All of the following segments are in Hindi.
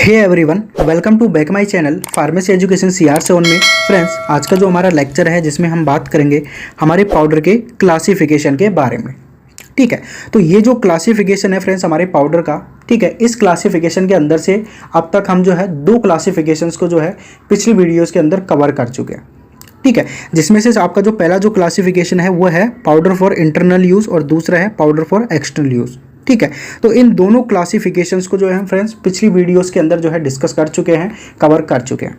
Hey everyone, welcome to back my channel pharmacy education CR7 में। फ्रेंड्स, आज का जो हमारा लेक्चर है जिसमें हम बात करेंगे हमारे पाउडर के क्लासिफिकेशन के बारे में। ठीक है, तो ये जो क्लासिफिकेशन है फ्रेंड्स हमारे पाउडर का, ठीक है, इस क्लासिफिकेशन के अंदर से अब तक हम जो है दो क्लासिफिकेशंस को जो है पिछली वीडियोज़ के अंदर कवर कर चुके हैं। ठीक है, जिसमें से आपका जो पहला जो क्लासिफिकेशन है वो है पाउडर फॉर इंटरनल यूज़ और दूसरा है पाउडर फॉर एक्सटर्नल यूज़। ठीक है, तो इन दोनों क्लासिफिकेशंस को जो है हम फ्रेंड्स पिछली वीडियोस के अंदर जो है डिस्कस कर चुके हैं, कवर कर चुके हैं।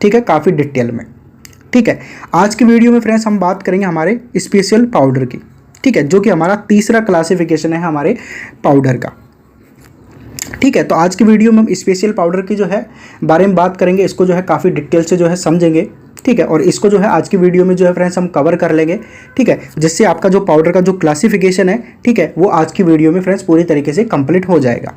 ठीक है, काफ़ी डिटेल में। ठीक है, आज की वीडियो में फ्रेंड्स हम बात करेंगे हमारे स्पेशल पाउडर की। ठीक है, जो कि हमारा तीसरा क्लासिफिकेशन है हमारे पाउडर का। ठीक है, तो आज की वीडियो में हम स्पेशल पाउडर की जो है बारे में बात करेंगे, इसको जो है काफ़ी डिटेल से जो है समझेंगे। ठीक है, और इसको जो है आज की वीडियो में जो है फ्रेंड्स हम कवर कर लेंगे। ठीक है, जिससे आपका जो पाउडर का जो क्लासिफिकेशन है, ठीक है, वो आज की वीडियो में फ्रेंड्स पूरी तरीके से कंप्लीट हो जाएगा।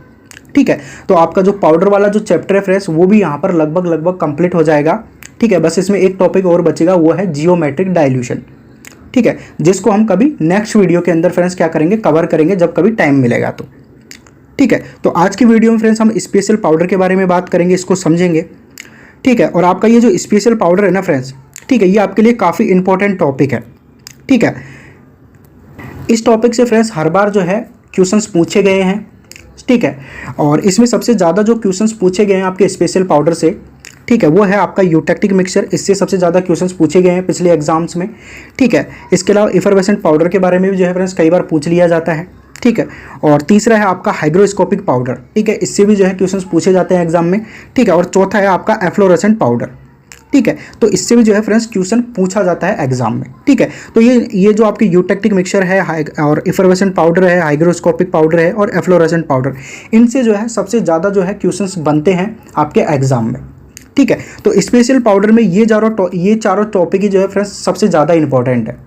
ठीक है, तो आपका जो पाउडर वाला जो चैप्टर है फ्रेंड्स वो भी यहाँ पर लगभग कंप्लीट हो जाएगा। ठीक है, बस इसमें एक टॉपिक और बचेगा, वो है जियोमेट्रिक डाइल्यूशन। ठीक है, जिसको हम कभी नेक्स्ट वीडियो के अंदर फ्रेंड्स क्या करेंगे, कवर करेंगे जब कभी टाइम मिलेगा तो। ठीक है, तो आज की वीडियो में फ्रेंड्स हम स्पेशल पाउडर के बारे में बात करेंगे, इसको समझेंगे। ठीक है, और आपका ये जो स्पेशल पाउडर है ना फ्रेंड्स, ठीक है, ये आपके लिए काफ़ी इंपॉर्टेंट टॉपिक है। ठीक है, इस टॉपिक से फ्रेंड्स हर बार जो है क्वेश्चंस पूछे गए हैं। ठीक है, और इसमें सबसे ज़्यादा जो क्वेश्चंस पूछे गए हैं आपके स्पेशल पाउडर से, ठीक है, वो है आपका यूटेक्टिक मिक्सचर। इससे सबसे ज़्यादा क्वेश्चंस पूछे गए हैं पिछले एग्जाम्स में। ठीक है, इसके अलावा इफरवेसेंट पाउडर के बारे में भी जो है फ्रेंड्स कई बार पूछ लिया जाता है। ठीक है, और तीसरा है आपका हाइग्रोस्कोपिक पाउडर। ठीक है, इससे भी जो है क्वेश्चंस पूछे जाते हैं एग्जाम में। ठीक है, और चौथा है आपका एफ्लोरेसेंट पाउडर। ठीक है, तो इससे भी जो है फ्रेंड्स क्वेश्चन पूछा जाता है एग्जाम में। ठीक है, तो ये जो आपके यूटेक्टिक मिक्सचर है और इफरवेसेंट पाउडर है, हाइग्रोस्कोपिक पाउडर है और एफ्लोरेसेंट पाउडर, इनसे जो है सबसे ज़्यादा जो है क्वेश्चंस बनते हैं आपके एग्जाम में। ठीक है, तो स्पेशल पाउडर में ये चारों टॉपिक ही जो है फ्रेंड्स सबसे ज़्यादा इंपॉर्टेंट है।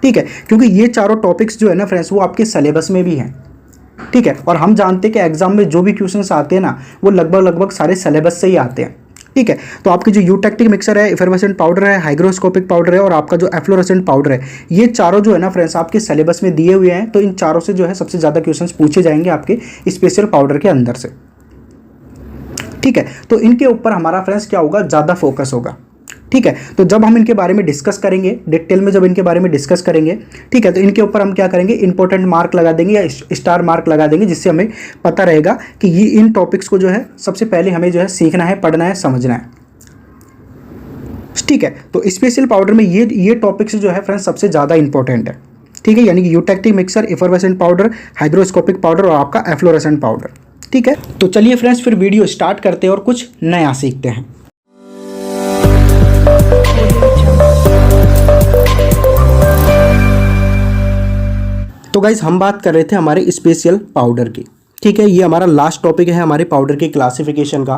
ठीक है, क्योंकि ये चारों टॉपिक्स जो है ना फ्रेंड्स वो आपके सिलेबस में भी हैं। ठीक है, और हम जानते हैं कि एग्जाम में जो भी क्वेश्चंस आते हैं ना वो लगभग सारे सिलेबस से ही आते हैं। ठीक है, तो आपकी जो यूटेक्टिक मिक्सचर है, इफरवेसेंट पाउडर है, हाइग्रोस्कोपिक पाउडर है और आपका जो एफ्लोरेसेंट पाउडर है, ये चारों जो है ना फ्रेंड्स आपके सिलेबस में दिए हुए हैं। तो इन चारों से जो है सबसे ज़्यादा क्वेश्चंस पूछे जाएंगे आपके स्पेशल पाउडर के अंदर से। ठीक है, तो इनके ऊपर हमारा फ्रेंड्स क्या होगा, ज़्यादा फोकस होगा। ठीक है, तो जब हम इनके बारे में डिस्कस करेंगे डिटेल में, जब इनके बारे में डिस्कस करेंगे, ठीक है, तो इनके ऊपर हम क्या करेंगे, इंपॉर्टेंट मार्क लगा देंगे या स्टार मार्क लगा देंगे, जिससे हमें पता रहेगा कि ये इन टॉपिक्स को जो है सबसे पहले हमें जो है सीखना है, पढ़ना है, समझना है। ठीक है, तो स्पेशल पाउडर में ये टॉपिक्स जो है फ्रेंड्स सबसे ज़्यादा इंपॉर्टेंट है। ठीक है, यानी कि eutectic mixture, effervescent powder, hygroscopic powder और आपका एफ्लोरेसेंट पाउडर। ठीक है, तो चलिए फ्रेंड्स फिर वीडियो स्टार्ट करते हैं और कुछ नया सीखते हैं। तो गाइज हम बात कर रहे थे हमारे स्पेशल पाउडर की। ठीक है, ये हमारा लास्ट टॉपिक है हमारे पाउडर के क्लासिफिकेशन का।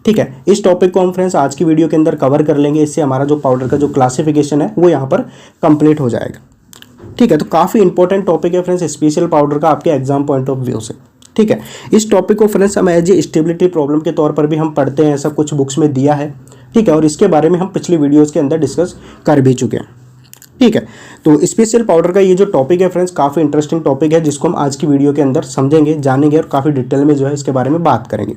ठीक है, इस टॉपिक को हम फ्रेंड्स आज की वीडियो के अंदर कवर कर लेंगे। इससे हमारा जो पाउडर का जो क्लासिफिकेशन है वो यहाँ पर कंप्लीट हो जाएगा। ठीक है, तो काफ़ी इंपॉर्टेंट टॉपिक है फ्रेंड्स स्पेशल पाउडर का आपके एग्जाम पॉइंट ऑफ व्यू से। ठीक है, इस टॉपिक को फ्रेंड्स हम एज ए स्टेबिलिटी प्रॉब्लम के तौर पर भी हम पढ़ते हैं, ऐसा कुछ बुक्स में दिया है। ठीक है, और इसके बारे में हम पिछली वीडियोज़ के अंदर डिस्कस कर भी चुके हैं। ठीक है, तो स्पेशल पाउडर का ये जो टॉपिक है फ्रेंड्स काफ़ी इंटरेस्टिंग टॉपिक है, जिसको हम आज की वीडियो के अंदर समझेंगे, जानेंगे और काफ़ी डिटेल में जो है इसके बारे में बात करेंगे।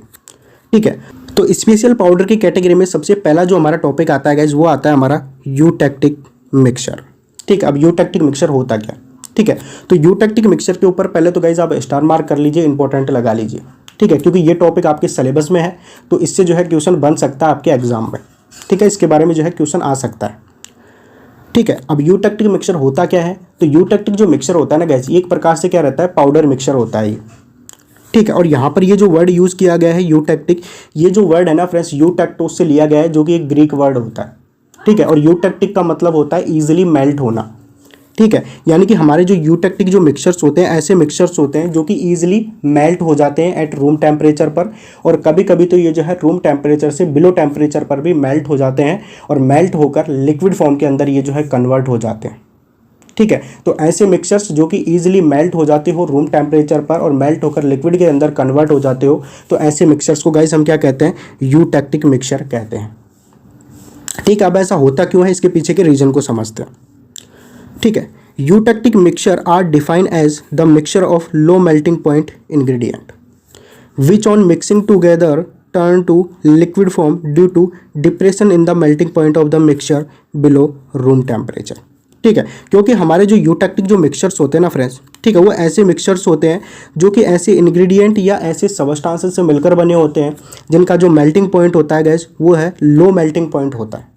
ठीक है, तो स्पेशल पाउडर की कैटेगरी में सबसे पहला जो हमारा टॉपिक आता है गाइस, वो आता है हमारा यूटेक्टिक मिक्सचर। ठीक है, अब यूटेक्टिक मिक्सचर होता क्या? ठीक है, तो यूटेक्टिक मिक्सचर के ऊपर पहले तो गाइस आप स्टार मार्क कर लीजिए, इंपॉर्टेंट लगा लीजिए। ठीक है, क्योंकि ये टॉपिक आपके सिलेबस में है, तो इससे जो है क्वेश्चन बन सकता है आपके एग्जाम में। ठीक है, इसके बारे में जो है क्वेश्चन आ सकता है। ठीक है, अब यूटेक्टिक मिक्सचर होता क्या है? तो यूटेक्टिक जो मिक्सचर होता है ना गाइस, एक प्रकार से क्या रहता है, पाउडर मिक्सचर होता है ये। ठीक है, और यहाँ पर ये जो वर्ड यूज़ किया गया है यूटेक्टिक, ये जो वर्ड है ना फ्रेंड्स यूटेक्टोस से लिया गया है, जो कि एक ग्रीक वर्ड होता है। ठीक है, और यूटेक्टिक का मतलब होता है ईजिली मेल्ट होना। ठीक है, यानी कि हमारे जो यूटेक्टिक जो मिक्सचर्स होते हैं, ऐसे मिक्सचर्स होते हैं जो कि ईजिली मेल्ट हो जाते हैं एट रूम टेम्परेचर पर, और कभी कभी तो ये जो है रूम टेम्परेचर से बिलो टेम्परेचर पर भी मेल्ट हो जाते हैं, और मेल्ट होकर लिक्विड फॉर्म के अंदर ये जो है कन्वर्ट हो जाते हैं। ठीक है, तो ऐसे मिक्सचर्स जो कि ईजिली मेल्ट हो जाते हो रूम टेम्परेचर पर और मेल्ट होकर लिक्विड के अंदर कन्वर्ट हो जाते हो, तो ऐसे मिक्सचर्स को गाइस हम क्या कहते हैं, यूटेक्टिक मिक्सचर कहते हैं। ठीक है, अब ऐसा होता क्यों है, इसके पीछे के रीजन को समझते हैं। ठीक है, eutectic mixture are defined as the mixture of low melting point ingredient which on mixing together turn to liquid form due to depression in the melting point of the mixture below room temperature। ठीक है, क्योंकि हमारे जो यूटेक्टिक जो मिक्सचर्स होते हैं ना फ्रेंड्स, ठीक है, वो ऐसे मिक्सचर्स होते हैं जो कि ऐसे इंग्रेडिएंट या ऐसे सबस्टांसेस से मिलकर बने होते हैं जिनका जो मेल्टिंग पॉइंट होता है गैस वो है लो मेल्टिंग पॉइंट होता है।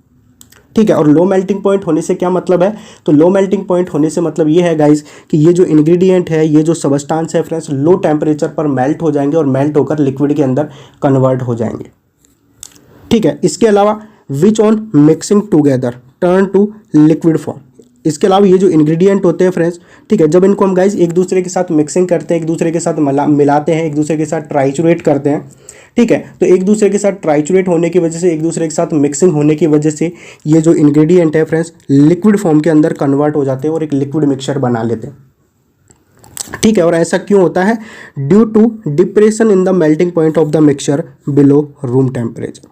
ठीक है, और लो मेल्टिंग पॉइंट होने से क्या मतलब है, तो लो मेल्टिंग पॉइंट होने से मतलब ये है गाइस कि ये जो इंग्रेडिएंट है, ये जो सबस्टांस है फ्रेंड्स, लो टेम्परेचर पर मेल्ट हो जाएंगे और मेल्ट होकर लिक्विड के अंदर कन्वर्ट हो जाएंगे। ठीक है, इसके अलावा which on mixing together turn to liquid form. इसके अलावा ये जो इंग्रेडिएंट होते हैं फ्रेंड्स, ठीक है, जब इनको हम गाइस एक दूसरे के साथ मिक्सिंग करते हैं, एक दूसरे के साथ मिलाते हैं, एक दूसरे के साथ ट्राइचुरेट करते हैं, ठीक है, तो एक दूसरे के साथ ट्राइचुरेट होने की वजह से, एक दूसरे के साथ मिक्सिंग होने की वजह से ये जो इंग्रेडिएंट है फ्रेंड्स लिक्विड फॉर्म के अंदर कन्वर्ट हो जाते हैं और एक लिक्विड मिक्सचर बना लेते हैं। ठीक है, और ऐसा क्यों होता है, due to depression in the melting point of the mixture below room temperature.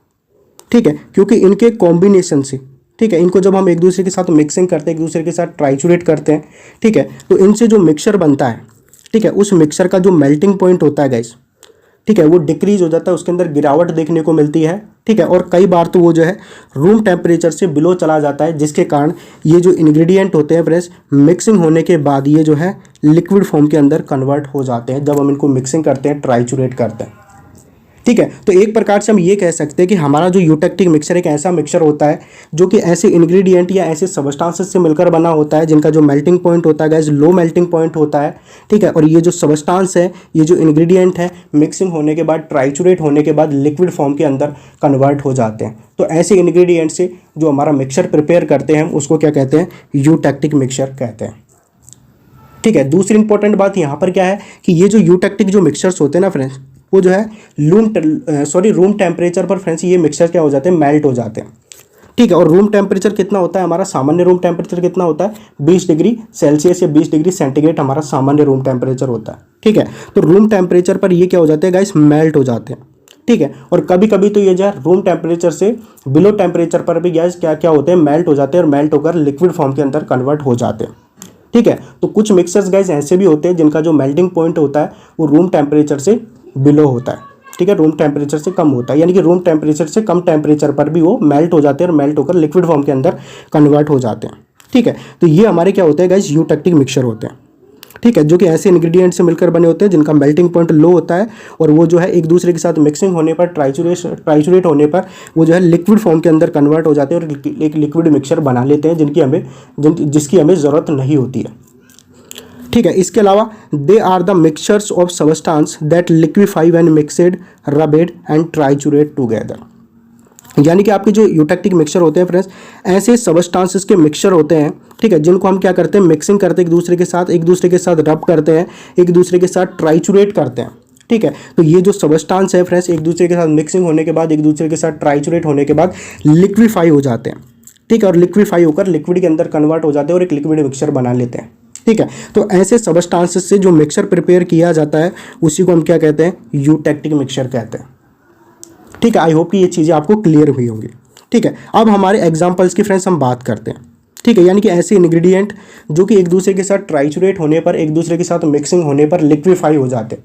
ठीक है, क्योंकि इनके कॉम्बिनेशन से, ठीक है, इनको जब हम एक दूसरे के साथ मिक्सिंग करते हैं, एक दूसरे के साथ ट्राइचुरेट करते हैं, ठीक है, तो इनसे जो मिक्सचर बनता है, ठीक है, उस मिक्सचर का जो मेल्टिंग पॉइंट होता है गाइस, ठीक है, वो डिक्रीज हो जाता है, उसके अंदर गिरावट देखने को मिलती है। ठीक है, और कई बार तो वो जो है रूम टेम्परेचर से बिलो चला जाता है, जिसके कारण ये जो इंग्रेडिएंट होते हैं फ्रेंड्स मिक्सिंग होने के बाद ये जो है लिक्विड फॉर्म के अंदर कन्वर्ट हो जाते हैं जब हम इनको मिक्सिंग करते हैं, ट्राइचुरेट करते हैं। ठीक है, तो एक प्रकार से हम ये कह सकते हैं कि हमारा जो यूटेक्टिक मिक्सचर एक ऐसा मिक्सचर होता है जो कि ऐसे इंग्रेडिएंट या ऐसे सबस्टांसेस से मिलकर बना होता है जिनका जो मेल्टिंग पॉइंट होता है गाइस लो मेल्टिंग पॉइंट होता है। ठीक है, और ये जो सबस्टांस है, ये जो इंग्रेडिएंट है, मिक्सिंग होने के बाद, ट्राइचुरेट होने के बाद लिक्विड फॉर्म के अंदर कन्वर्ट हो जाते हैं। तो ऐसे इंग्रेडिएंट से जो हमारा मिक्सचर प्रिपेयर करते हैं हम उसको क्या कहते हैं, यूटेक्टिक मिक्सचर कहते हैं। ठीक है, दूसरी इंपॉर्टेंट बात यहाँ पर क्या है कि ये जो यूटेक्टिक जो मिक्सचर्स होते हैं ना फ्रेंड्स, वो जो है रूम टेम्परेचर पर फ्रेंड्स ये मिक्सचर क्या हो जाते हैं, मेल्ट हो जाते हैं। ठीक है, और रूम टेम्परेचर कितना होता है हमारा, सामान्य रूम टेम्परेचर कितना होता है, 20 डिग्री सेल्सियस या 20 डिग्री सेंटीग्रेड हमारा सामान्य रूम टेम्परेचर होता है। ठीक है, तो रूम टेम्परेचर पर ये क्या हो जाते हैं गाइस, मेल्ट हो जाते हैं। ठीक है, और कभी कभी तो ये जो है रूम टेम्परेचर से बिलो टेम्परेचर पर भी गैस क्या क्या होते हैं, मेल्ट हो जाते हैं और मेल्ट होकर लिक्विड फॉर्म के अंदर कन्वर्ट हो जाते हैं। ठीक है, तो कुछ मिक्सर्स गाइस ऐसे भी होते हैं जिनका जो मेल्टिंग पॉइंट होता है वो रूम टेम्परेचर से बिलो होता है। ठीक है, रूम टेम्परेचर से कम होता है, यानी कि रूम टेम्परेचर से कम टेम्परेचर पर भी वो मेल्ट हो जाते हैं और मेल्ट होकर लिक्विड फॉर्म के अंदर कन्वर्ट हो जाते हैं। ठीक है, तो ये हमारे क्या होते हैं गाइस, यूटेक्टिक मिक्सचर होते हैं। ठीक है, जो कि ऐसे इंग्रेडिएंट से मिलकर बने होते हैं जिनका मेल्टिंग पॉइंट लो होता है और वो जो है एक दूसरे के साथ मिक्सिंग होने पर, ट्राइचुरेट होने पर वो जो है लिक्विड फॉर्म के अंदर कन्वर्ट हो जाते हैं और एक लिक्विड मिक्सचर बना लेते हैं जिसकी हमें ज़रूरत नहीं होती है। ठीक है, इसके अलावा they are the mixtures of substances that liquefy when mixed, rubbed and triturate together. यानी कि आपके जो यूटेक्टिक मिक्सचर होते हैं फ्रेंड्स ऐसे सबस्टांसेस के मिक्सचर होते हैं, ठीक है, जिनको हम क्या करते हैं, मिक्सिंग करते हैं एक दूसरे के साथ रब करते हैं, एक दूसरे के साथ ट्राइचुरेट करते हैं। ठीक है, तो ये जो सबस्टांस है फ्रेंड्स एक दूसरे के साथ मिक्सिंग होने के बाद, एक दूसरे के साथ ट्राइचुरेट होने के बाद लिक्विफाई हो जाते हैं। ठीक है, और लिक्विफाई होकर लिक्विड के अंदर कन्वर्ट हो जाते हैं और एक लिक्विड मिक्सचर बना लेते हैं। ठीक है, तो ऐसे सबस्टांसेस से जो मिक्सचर प्रिपेयर किया जाता है उसी को हम क्या कहते हैं, यूटेक्टिक मिक्सचर कहते हैं। ठीक है, आई होप कि ये चीज़ें आपको क्लियर हुई होंगी। ठीक है, अब हमारे एग्जांपल्स की फ्रेंड्स हम बात करते हैं। ठीक है, यानी कि ऐसे इंग्रेडिएंट जो कि एक दूसरे के साथ ट्राइचुरेट होने पर, एक दूसरे के साथ मिक्सिंग होने पर लिक्विफाई हो जाते हैं।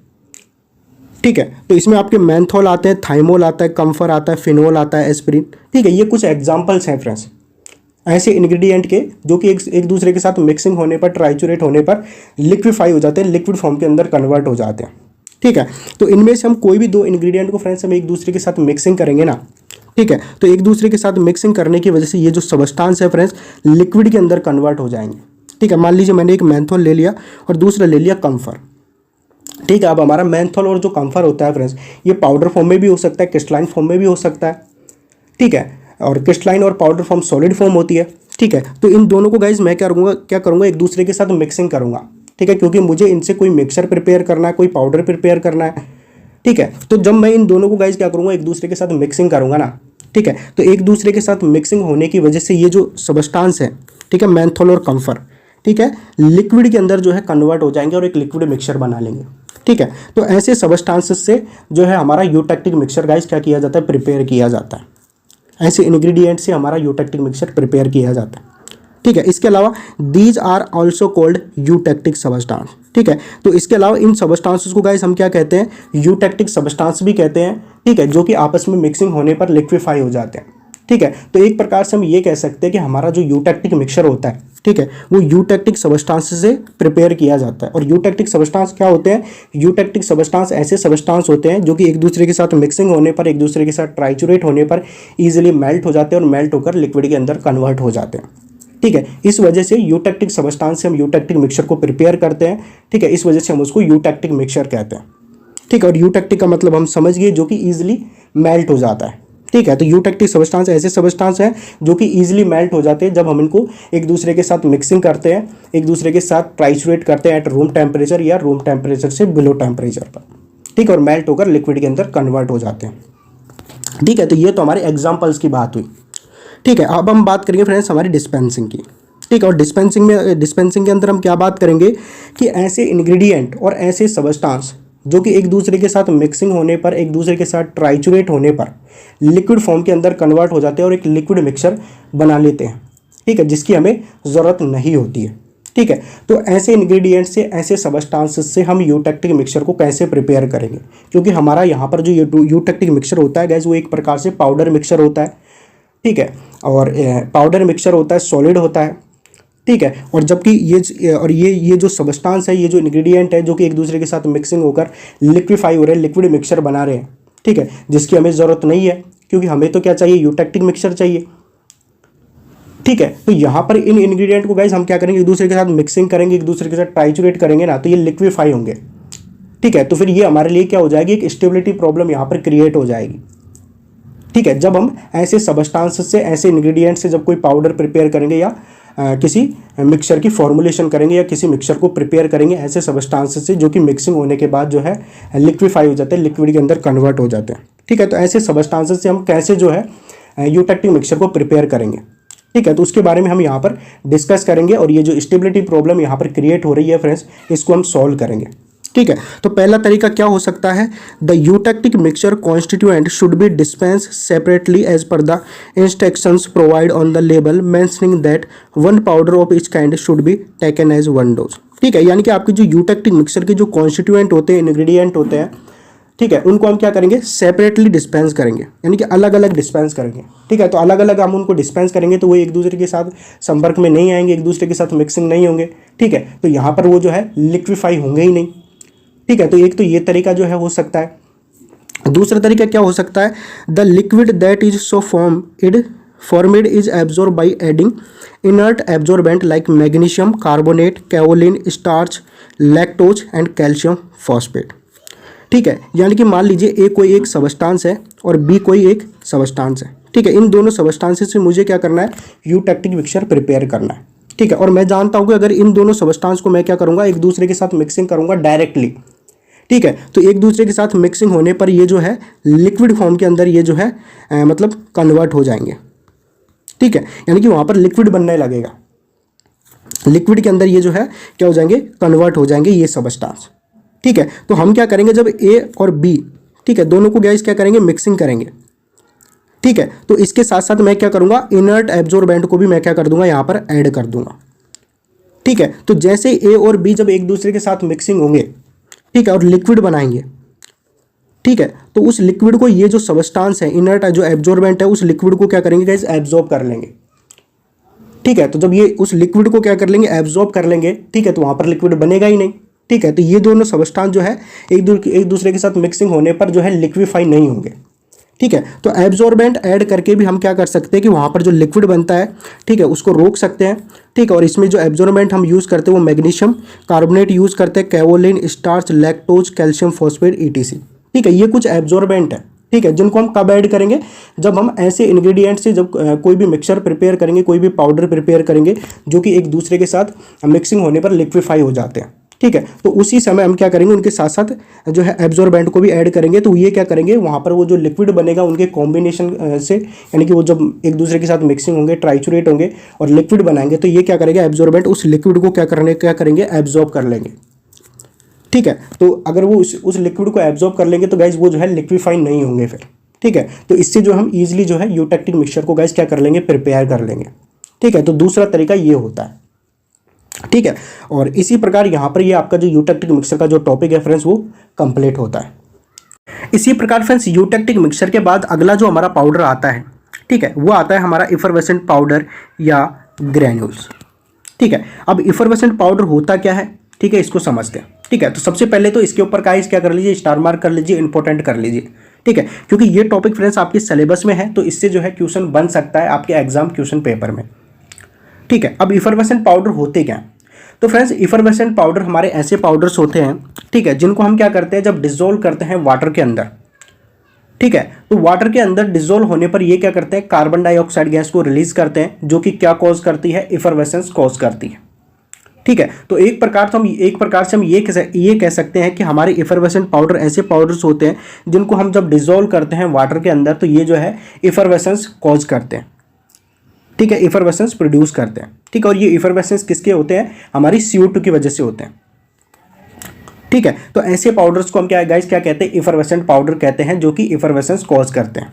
ठीक है, तो इसमें आपके मेंथोल आते हैं, थाइमोल आता है, कम्फर आता है, फिनोल आता है, एस्पिरिन। ठीक है, ये कुछ एग्जाम्पल्स हैं फ्रेंड्स ऐसे इंग्रेडिएंट के जो कि एक दूसरे के साथ मिक्सिंग होने पर, ट्राइचुरेट होने पर लिक्विफाई हो जाते हैं, लिक्विड फॉर्म के अंदर कन्वर्ट हो जाते हैं। ठीक है, तो इनमें से हम कोई भी दो इंग्रेडिएंट को फ्रेंड्स हम एक दूसरे के साथ मिक्सिंग करेंगे ना, ठीक है, तो एक दूसरे के साथ मिक्सिंग करने की वजह से ये जो सबस्टांस है फ्रेंड्स लिक्विड के अंदर कन्वर्ट हो जाएंगे। ठीक है, मान लीजिए मैंने एक मेंथोल ले लिया और दूसरा ले लिया कम्फर। ठीक है, अब हमारा मेंथोल और जो कम्फर होता है फ्रेंड्स ये पाउडर फॉर्म में भी हो सकता है, क्रिस्टलाइन फॉर्म में भी हो सकता है। ठीक है, और क्रिस्टलाइन और पाउडर फॉर्म सॉलिड फॉर्म होती है। ठीक है, तो इन दोनों को गाइज मैं क्या करूँगा एक दूसरे के साथ मिक्सिंग करूँगा। ठीक है, क्योंकि मुझे इनसे कोई मिक्सचर प्रिपेयर करना है, कोई पाउडर प्रिपेयर करना है। ठीक है, तो जब मैं इन दोनों को गाइज क्या करूँगा एक दूसरे के साथ मिक्सिंग करूँगा ना, ठीक है, तो एक दूसरे के साथ मिक्सिंग होने की वजह से ये जो सबस्टांस है, ठीक है, मेंथोल और कम्फर, ठीक है, लिक्विड के अंदर जो है कन्वर्ट हो जाएंगे और एक लिक्विड मिक्सचर बना लेंगे। ठीक है, तो ऐसे सबस्टांसेस से जो है हमारा यूटेक्टिक मिक्सचर गाइज क्या किया जाता है, प्रिपेयर किया जाता है। ऐसे इंग्रेडिएंट से हमारा यूटेक्टिक मिक्सचर प्रिपेयर किया जाता है। ठीक है, इसके अलावा these are also called eutectic substance. ठीक है। तो इसके अलावा इन सबस्टांसेस को गाइस हम क्या कहते हैं, यूटैक्टिक सबस्टांस भी कहते हैं, ठीक है, जो कि आपस में मिक्सिंग होने पर लिक्विफाई हो जाते हैं, ठीक है। तो एक प्रकार से हम ये कह सकते हैं कि हमारा जो यूटैक्टिक मिक्सचर होता है, ठीक है, वो यूटैक्टिक सबस्टांस से प्रिपेयर किया जाता है। और यूटैक्टिक सबस्टांस क्या होते हैं, यूटैक्टिक सबस्टांस ऐसे सबस्टांस होते हैं जो कि एक दूसरे के साथ मिक्सिंग होने पर, एक दूसरे के साथ ट्राइचुरेट होने पर ईजिली मेल्ट हो जाते हैं और मेल्ट होकर लिक्विड के अंदर कन्वर्ट हो जाते हैं, ठीक है। इस वजह से यूटैक्टिक सबस्टांस से हम यूटैक्टिक मिक्सचर को प्रिपेयर करते हैं, ठीक है। इस वजह से हम उसको यूटैक्टिक मिक्सचर कहते हैं, ठीक है। और यूटैक्टिक का मतलब हम समझ गए, जो कि ईजिली मेल्ट हो जाता है, ठीक है। तो यूटैक्टिक सबस्टांस ऐसे सबस्टांस हैं जो कि ईजिली मेल्ट हो जाते हैं जब हम इनको एक दूसरे के साथ मिक्सिंग करते हैं, एक दूसरे के साथ ट्राइचुरेट करते हैं एट रूम टेम्परेचर या रूम टेम्परेचर से बिलो टेम्परेचर पर, ठीक है, और मेल्ट होकर लिक्विड के अंदर कन्वर्ट हो जाते हैं, ठीक है। तो ये तो हमारे एग्जाम्पल्स की बात हुई, ठीक है। अब हम बात करेंगे फ्रेंड्स हमारी डिस्पेंसिंग की, ठीक है। और डिस्पेंसिंग के अंदर हम क्या बात करेंगे कि ऐसे इंग्रेडिएंट और ऐसे सबस्टांस जो कि एक दूसरे के साथ मिक्सिंग होने पर, एक दूसरे के साथ ट्राइचुरेट होने पर लिक्विड फॉर्म के अंदर कन्वर्ट हो जाते हैं और एक लिक्विड मिक्सचर बना लेते हैं, ठीक है, जिसकी हमें ज़रूरत नहीं होती है, ठीक है। तो ऐसे इंग्रेडिएंट से, ऐसे सबस्टांसेस से हम यूटैक्टिक मिक्सचर को कैसे प्रिपेयर करेंगे, क्योंकि हमारा यहाँ पर जो यूटैक्टिक मिक्सचर होता है गैस, वो एक प्रकार से पाउडर मिक्सचर होता है, ठीक है। और पाउडर मिक्सचर होता है, सॉलिड होता है, ठीक है। और जबकि ये जो सबस्टांस है, ये जो इंग्रेडिएंट है जो कि एक दूसरे के साथ मिक्सिंग होकर लिक्विफाई हो रहे हैं, लिक्विड मिक्सचर बना रहे हैं, ठीक है, जिसकी हमें ज़रूरत नहीं है, क्योंकि हमें तो क्या चाहिए, यूटैक्टिक मिक्सचर चाहिए, ठीक है। तो यहाँ पर इन इंग्रेडिएंट को गाइस हम क्या करेंगे, एक दूसरे के साथ मिक्सिंग करेंगे, एक दूसरे के साथ ट्राइचुरेट करेंगे ना, तो ये लिक्विफाई होंगे, ठीक है। तो फिर ये हमारे लिए क्या हो जाएगी, एक स्टेबिलिटी प्रॉब्लम यहाँ पर क्रिएट हो जाएगी, ठीक है। जब हम ऐसे सबस्टांस से, ऐसे इंग्रेडिएंट से जब कोई पाउडर प्रिपेयर करेंगे या किसी मिक्सचर की फॉर्मुलेशन करेंगे या किसी मिक्सचर को प्रिपेयर करेंगे ऐसे सबस्टांस से जो कि मिक्सिंग होने के बाद जो है लिक्विफाई हो जाते हैं, लिक्विड के अंदर कन्वर्ट हो जाते हैं, ठीक है। तो ऐसे सबस्टांस से हम कैसे जो है यूटैक्टिक मिक्सचर को प्रिपेयर करेंगे, ठीक है। तो उसके बारे में हम यहाँ पर डिस्कस करेंगे और ये जो स्टेबिलिटी प्रॉब्लम यहाँ पर क्रिएट हो रही है फ्रेंड्स, इसको हम सॉल्व करेंगे, ठीक है। तो पहला तरीका क्या हो सकता है, the eutectic mixture constituent should be dispense separately as per the instructions provide on the label mentioning that 1 powder of each kind should be taken as 1 dose, ठीक है। यानी कि आपके जो यूटैक्टिक मिक्सचर के जो कॉन्स्टिट्यूएंट होते हैं, इंग्रेडिएंट होते हैं, ठीक है, उनको हम क्या करेंगे, सेपरेटली डिस्पेंस करेंगे, यानी कि अलग अलग डिस्पेंस करेंगे, ठीक है। तो अलग अलग हम उनको डिस्पेंस करेंगे तो वो एक दूसरे के साथ संपर्क में नहीं आएंगे, एक दूसरे के साथ मिक्सिंग नहीं होंगे, ठीक है। तो यहाँ पर वो जो है लिक्विफाई होंगे ही नहीं, ठीक है। तो एक तो ये तरीका जो है हो सकता है। दूसरा तरीका क्या हो सकता है, the liquid that is so formed is absorb by adding inert absorbent like magnesium carbonate, kaolin, starch, lactose and calcium phosphate, ठीक है। यानी कि मान लीजिए ए कोई एक सबस्टांस है और बी कोई एक सबस्टांस है, ठीक है। इन दोनों सबस्टांसेस से मुझे क्या करना है, यूटैक्टिक मिक्सचर प्रिपेयर करना है, ठीक है। और मैं जानता हूँ कि अगर इन दोनों सबस्टांस को मैं क्या करूँगा, एक दूसरे के साथ मिक्सिंग करूँगा डायरेक्टली, ठीक है। तो एक दूसरे के साथ मिक्सिंग होने पर ये जो है लिक्विड फॉर्म के अंदर ये जो है मतलब कन्वर्ट हो जाएंगे, ठीक है। यानी कि वहाँ पर लिक्विड बनने लगेगा, लिक्विड के अंदर ये जो है क्या हो जाएंगे, कन्वर्ट हो जाएंगे ये सबस्टांस, ठीक है। तो हम क्या करेंगे, जब ए और बी, ठीक है, दोनों को गैस क्या करेंगे, मिक्सिंग करेंगे, ठीक है। तो इसके साथ साथ मैं क्या करूँगा, इनर्ट एब्जॉर्बेंट को भी मैं क्या कर दूंगा, यहाँ पर ऐड कर दूंगा, ठीक है। तो जैसे ए और बी जब एक दूसरे के साथ मिक्सिंग होंगे, ठीक है, और लिक्विड बनाएंगे, ठीक है, तो उस लिक्विड को ये जो सबस्टांस है, इनर्ट जो एब्जॉर्बेंट है, उस लिक्विड को क्या करेंगे गाइस, एब्जॉर्ब कर लेंगे, ठीक है। तो जब ये उस लिक्विड को क्या कर लेंगे, एब्जॉर्ब कर लेंगे, ठीक है, तो वहाँ पर लिक्विड बनेगा ही नहीं, ठीक है। तो ये दोनों सबस्टांस जो है एक दूसरे के साथ मिक्सिंग होने पर जो है लिक्विफाई नहीं होंगे, ठीक है। तो एब्जॉर्बेंट ऐड करके भी हम क्या कर सकते हैं कि वहाँ पर जो लिक्विड बनता है, ठीक है, उसको रोक सकते हैं, ठीक है। और इसमें जो एब्जॉर्बेंट हम यूज़ करते हैं वो मैग्नीशियम कार्बोनेट यूज़ करते हैं, kaolin, starch, lactose, calcium phosphate, ETC, ठीक है। ये कुछ एब्जॉर्बेंट है, ठीक है, जिनको हम कब ऐड करेंगे, जब हम ऐसे इंग्रेडिएंट से जब कोई भी मिक्सचर प्रिपेयर करेंगे, कोई भी पाउडर प्रिपेयर करेंगे जो कि एक दूसरे के साथ मिक्सिंग होने पर लिक्विफाई हो जाते हैं, ठीक है। तो उसी समय हम क्या करेंगे, उनके साथ साथ जो है एब्जॉर्बेंट को भी ऐड करेंगे, तो ये क्या करेंगे, वहाँ पर वो जो लिक्विड बनेगा उनके कॉम्बिनेशन से, यानी कि वो जब एक दूसरे के साथ मिक्सिंग होंगे, ट्राइचुरेट होंगे और लिक्विड बनाएंगे, तो ये क्या करेगा, एब्जॉर्बेंट उस लिक्विड को क्या करेंगे, एब्जॉर्ब कर लेंगे, ठीक है। तो अगर वो उस लिक्विड को एब्जॉर्ब कर लेंगे तो गाइज वो जो है लिक्विफाई नहीं होंगे फिर, ठीक है। तो इससे जो हम ईजिली जो है यूटैक्टिक मिक्सचर को गाइज क्या कर लेंगे, प्रिपेयर कर लेंगे, ठीक है। तो दूसरा तरीका ये होता है, ठीक है। और इसी प्रकार यहाँ पर ये आपका जो यूटेक्टिक मिक्सचर का जो टॉपिक है फ्रेंड्स वो कंप्लीट होता है। इसी प्रकार फ्रेंड्स यूटेक्टिक मिक्सचर के बाद अगला जो हमारा पाउडर आता है, ठीक है, वो आता है हमारा इफरवेसेंट पाउडर या ग्रैन्यूल्स। ठीक है, अब इफरवेसेंट पाउडर होता क्या है, ठीक है, इसको समझते हैं। ठीक है, तो सबसे पहले तो इसके ऊपर गाइस क्या कर लीजिए, स्टार मार्क कर लीजिए, इंपॉर्टेंट कर लीजिए। ठीक है, क्योंकि ये टॉपिक फ्रेंड्स आपके सिलेबस में है, तो इससे जो है क्वेश्चन बन सकता है आपके एग्जाम क्वेश्चन पेपर में। ठीक है, अब इफरवेसेंट पाउडर होते क्या हैं? तो फ्रेंड्स इफरवेसेंट पाउडर हमारे ऐसे पाउडर्स होते हैं, ठीक है, जिनको हम क्या करते हैं, जब डिसॉल्व करते हैं वाटर के अंदर, ठीक है, तो वाटर के अंदर डिसॉल्व होने पर ये क्या करते हैं, कार्बन डाइऑक्साइड गैस को रिलीज करते हैं, जो कि क्या कॉज करती है, इफरवेसेंस कॉज करती है। ठीक है, तो एक प्रकार से हम ये कह सकते हैं कि हमारे इफरवेसेंट पाउडर ऐसे पाउडर्स होते हैं जिनको हम जब डिसॉल्व करते हैं वाटर के अंदर, तो ये जो है इफरवेसेंस कॉज करते हैं। ठीक है, इफरवेसेंस प्रोड्यूस करते हैं। ठीक है, और ये इफरवेसेंस किसके होते हैं, हमारी CO2 की वजह से होते हैं। ठीक है, तो ऐसे पाउडर्स को हम क्या गाइस क्या कहते हैं, इफरवेसेंट पाउडर कहते हैं, जो कि इफरवेसेंस कॉज करते हैं।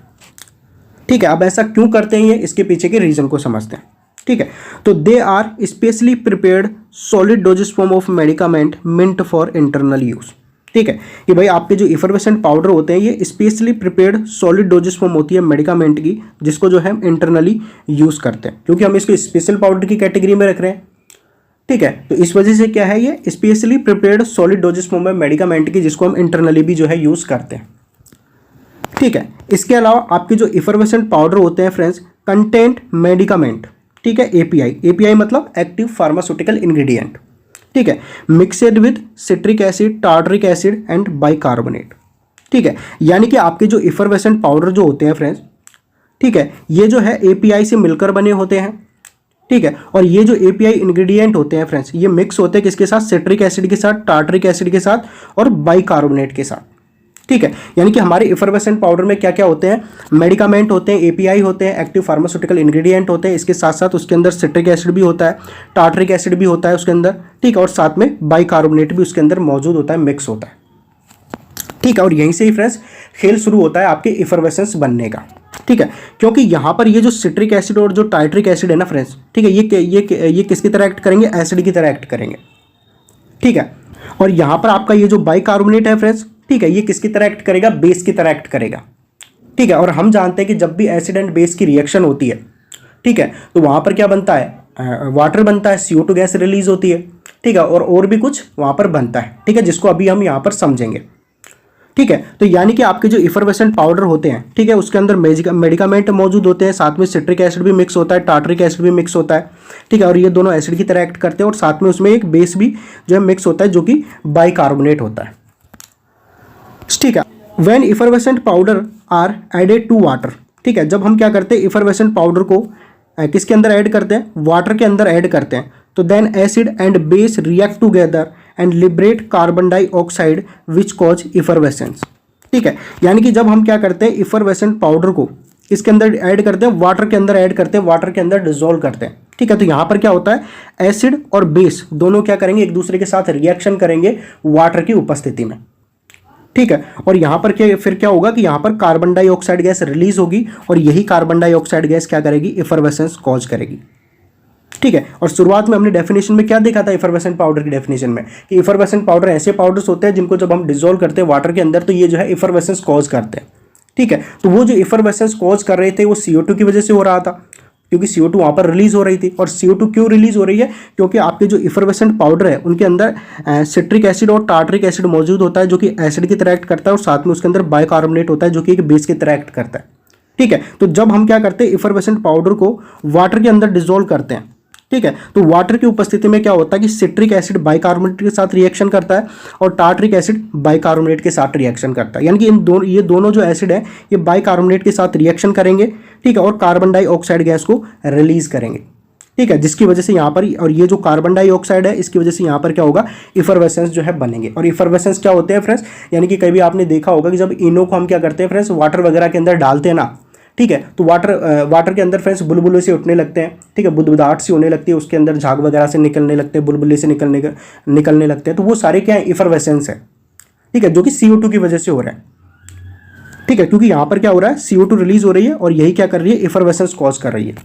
ठीक है, अब ऐसा क्यों करते हैं ये, इसके पीछे के रीजन को समझते हैं। ठीक है, तो they are specially prepared solid doses form of medicament meant for internal use. ठीक है, कि भाई आपके जो इफरवेसेंट पाउडर होते हैं ये specially prepared solid doses form होती है मेडिकामेंट की, जिसको जो है इंटरनली यूज करते हैं, क्योंकि हम इसको स्पेशल पाउडर की कैटेगरी में रख रहे हैं। ठीक है, तो इस वजह से क्या है, ये specially prepared solid doses form है मेडिकामेंट की, जिसको हम इंटरनली भी जो है यूज करते हैं। ठीक है, इसके अलावा आपके जो इफरवेसेंट पाउडर होते हैं फ्रेंड्स कंटेंट मेडिकामेंट, ठीक है, एपीआई मतलब एक्टिव फार्मास्यूटिकल इंग्रेडिएंट। ठीक है, mixed with citric acid, tartaric acid and bicarbonate. ठीक है, यानी कि आपके जो इफरवेसेंट पाउडर जो होते हैं फ्रेंड्स, ठीक है, ये जो है एपीआई से मिलकर बने होते हैं। ठीक है, और ये जो एपीआई इंग्रेडिएंट होते हैं फ्रेंड्स, ये मिक्स होते हैं किसके साथ, सिट्रिक एसिड के साथ, टार्टरिक एसिड के साथ और बाइकार्बोनेट के साथ। ठीक है, यानी कि हमारे इफरवेसेंट पाउडर में क्या क्या होते हैं, मेडिकामेंट होते हैं, एपीआई होते हैं, एक्टिव फार्मास्यूटिकल इंग्रेडिएंट होते हैं, इसके साथ साथ उसके अंदर सिट्रिक एसिड भी होता है, टार्टरिक एसिड भी होता है उसके अंदर। ठीक है, और साथ में बाइकार्बोनेट भी उसके अंदर मौजूद होता है, मिक्स होता है। ठीक है, और यहीं से ही फ्रेंड्स खेल शुरू होता है आपके इफरवेसेंस बनने का। ठीक है, क्योंकि यहाँ पर ये जो सिट्रिक एसिड और जो टार्टरिक एसिड है ना फ्रेंड्स, ठीक है, ये किसकी तरह एक्ट करेंगे, एसिड की तरह एक्ट करेंगे। ठीक है, और यहाँ पर आपका ये जो बाइकार्बोनेट है फ्रेंड्स, ठीक है, ये किसकी तरह एक्ट करेगा, बेस की तरह एक्ट करेगा। ठीक है, और हम जानते हैं कि जब भी एसिड एंड बेस की रिएक्शन होती है, ठीक है, तो वहाँ पर क्या बनता है, वाटर बनता है, CO2 गैस रिलीज होती है। ठीक है, और भी कुछ वहाँ पर बनता है। ठीक है, जिसको अभी हम यहाँ पर समझेंगे। ठीक है, तो यानी कि आपके जो इफरवेसेंट पाउडर होते हैं, ठीक है, उसके अंदर मेडिकामेंट मौजूद होते हैं, साथ में सिट्रिक एसिड भी मिक्स होता है, टार्टरिक एसिड भी मिक्स होता है। ठीक है, और ये दोनों एसिड की तरह एक्ट करते हैं, और साथ में उसमें एक बेस भी जो है मिक्स होता है, जो कि बाइकार्बोनेट होता है। ठीक है, when effervescent powder are added to water, ठीक है, जब हम क्या करते हैं, इफरवेसेंट पाउडर को किसके अंदर ऐड करते हैं, वाटर के अंदर ऐड करते हैं, तो then acid and base react together and liberate carbon dioxide which cause effervescence. ठीक है, यानी कि जब हम क्या करते हैं, इफरवेसेंट पाउडर को इसके अंदर ऐड करते हैं, वाटर के अंदर ऐड करते हैं, वाटर के अंदर डिसॉल्व करते हैं। ठीक है, तो यहाँ पर क्या होता है, एसिड और बेस दोनों क्या करेंगे, एक दूसरे के साथ रिएक्शन करेंगे वाटर की उपस्थिति में। ठीक है, और यहाँ पर फिर क्या होगा कि यहाँ पर कार्बन डाइऑक्साइड गैस रिलीज होगी, और यही कार्बन डाइऑक्साइड गैस क्या करेगी, इफरवेसेंस कॉज करेगी। ठीक है, और शुरुआत में हमने डेफिनेशन में क्या देखा था, इफरवेसेंट पाउडर की डेफिनेशन में, कि इफरवेसेंट पाउडर ऐसे पाउडर्स होते हैं जिनको जब हम डिसॉल्व करते हैं वाटर के अंदर, तो ये जो है इफरवेसेंस कॉज करते हैं। ठीक है, तो वो जो इफरवेसेंस कॉज कर रहे थे वो CO2 की वजह से हो रहा था, क्योंकि CO2 वहाँ पर रिलीज हो रही थी। और CO2 क्यों रिलीज हो रही है, क्योंकि आपके जो इफरवेसेंट पाउडर है उनके अंदर सिट्रिक एसिड और टार्टरिक एसिड मौजूद होता है, जो कि एसिड की तरह एक्ट करता है, और साथ में उसके अंदर बाइकार्बोनेट होता है, जो कि एक बेस की तरह एक्ट करता है। ठीक है, तो जब हम क्या करते हैं, इफरवेसेंट पाउडर को वाटर के अंदर डिसॉल्व करते हैं, ठीक है, तो वाटर की उपस्थिति में क्या होता है कि सिट्रिक एसिड बाइकार्बोनेट के साथ रिएक्शन करता है, और टार्टरिक एसिड बाइकार्बोनेट के साथ रिएक्शन करता है। यानी कि ये दोनों जो एसिड है ये बाइकार्बोनेट के साथ रिएक्शन करेंगे। ठीक है, और कार्बन डाइऑक्साइड गैस को रिलीज करेंगे। ठीक है, जिसकी वजह से यहाँ पर, और ये जो कार्बन डाइऑक्साइड है इसकी वजह से यहाँ पर क्या होगा, इफरवेसेंस जो है बनेंगे। और इफरवेसेंस क्या होते हैं फ्रेंड्स, यानी कि कभी आपने देखा होगा कि जब इनो को हम क्या करते हैं फ्रेंड्स, वाटर वगैरह के अंदर डालते हैं ना, ठीक है, तो वाटर के अंदर फ्रेंड्स बुलबुले से उठने लगते हैं। ठीक है, बुदबुदाहट सी होने लगती है, उसके अंदर झाग वगैरह से निकलने लगते हैं, बुलबुले से निकलने लगते हैं, तो वो सारे क्या है, इफरवेसेंस है। ठीक है, जो कि CO2 की वजह से हो रहा है। ठीक है, क्योंकि यहाँ पर क्या हो रहा है, CO2 रिलीज हो रही है, और यही क्या कर रही है, इफरवेसेंस कॉज कर रही है।